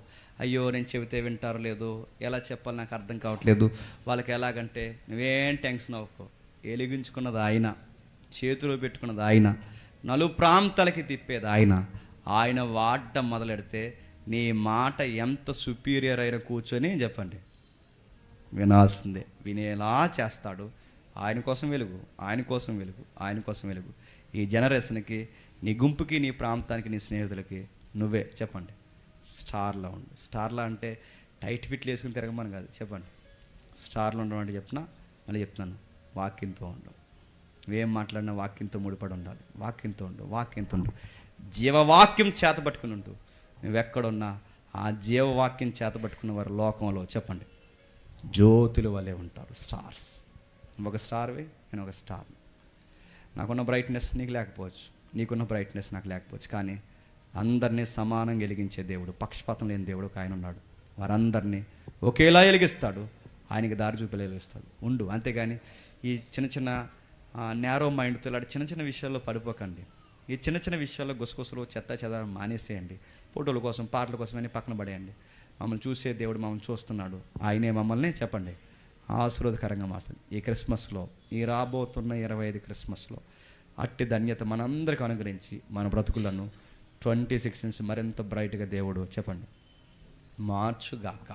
అయ్యో నేను చెబితే వింటారో లేదో, ఎలా చెప్పాలి నాకు అర్థం కావట్లేదు, వాళ్ళకి ఎలాగంటే నువ్వేం టెన్షన్ అవ్వకో. వెలిగించుకున్నది ఆయన, చేతిలో పెట్టుకున్నది ఆయన, నలు ప్రాంతాలకి తిప్పేది ఆయన. ఆయన వాడడం మొదలెడితే నీ మాట ఎంత సుపీరియర్ అయినా కూర్చొని చెప్పండి వినాల్సిందే, వినేలా చేస్తాడు. ఆయన కోసం వెలుగు, ఆయన కోసం వెలుగు, ఆయన కోసం వెలుగు. ఈ జనరేషన్కి, నీ గుంపుకి, నీ ప్రాంతానికి, నీ స్నేహితులకి నువ్వే చెప్పండి స్టార్లా ఉండు. స్టార్లా అంటే టైట్ ఫిట్లు వేసుకుని తిరగమని కాదు, చెప్పండి స్టార్లో ఉండడం అంటే చెప్తున్నా, మళ్ళీ చెప్తున్నాను, వాక్యంతో ఉండవు. నువ్వేం మాట్లాడినా వాక్యంతో ముడిపడి ఉండాలి. వాక్యంతో ఉండు, వాక్యంతో ఉండు. జీవవాక్యం చేతబట్టుకుని ఉండు. నువ్వెక్కడున్నా ఆ జీవవాక్యం చేతబట్టుకున్న వారు లోకంలో చెప్పండి జ్యోతుల వలె ఉంటారు, స్టార్స్. ఒక స్టార్వి, నేను ఒక స్టార్. నాకున్న బ్రైట్నెస్ నీకు లేకపోవచ్చు, నీకున్న బ్రైట్నెస్ నాకు లేకపోవచ్చు, కానీ అందరినీ సమానంగా వెలిగించే దేవుడు, పక్షపాతం లేని దేవుడు ఒక ఆయన ఉన్నాడు. వారందరినీ ఒకేలా వెలిగిస్తాడు. ఆయనకి దారి చూపేలా వెలిగిస్తాడు. ఉండు, అంతేగాని ఈ చిన్న చిన్న నేరో మైండ్తో ఇలాంటి చిన్న చిన్న విషయాల్లో పడిపోకండి. ఈ చిన్న చిన్న విషయాల్లో గుసగుసలు, చెత్త మానేసేయండి. ఫోటోల కోసం, పాటల కోసం అన్నీ పక్కన పడేయండి. మమ్మల్ని చూసే దేవుడు మమ్మల్ని చూస్తున్నాడు. ఆయనే మమ్మల్ని చెప్పండి ఆశీర్వాదకరంగా మారుతుంది. ఈ క్రిస్మస్లో, ఈ రాబోతున్న 25 క్రిస్మస్లో అట్టి ధన్యత మనందరికీ అనుగ్రహించి మన బ్రతుకులను 26 నుంచి మరింత బ్రైట్గా దేవుడు చెప్పండి మార్చుగాక.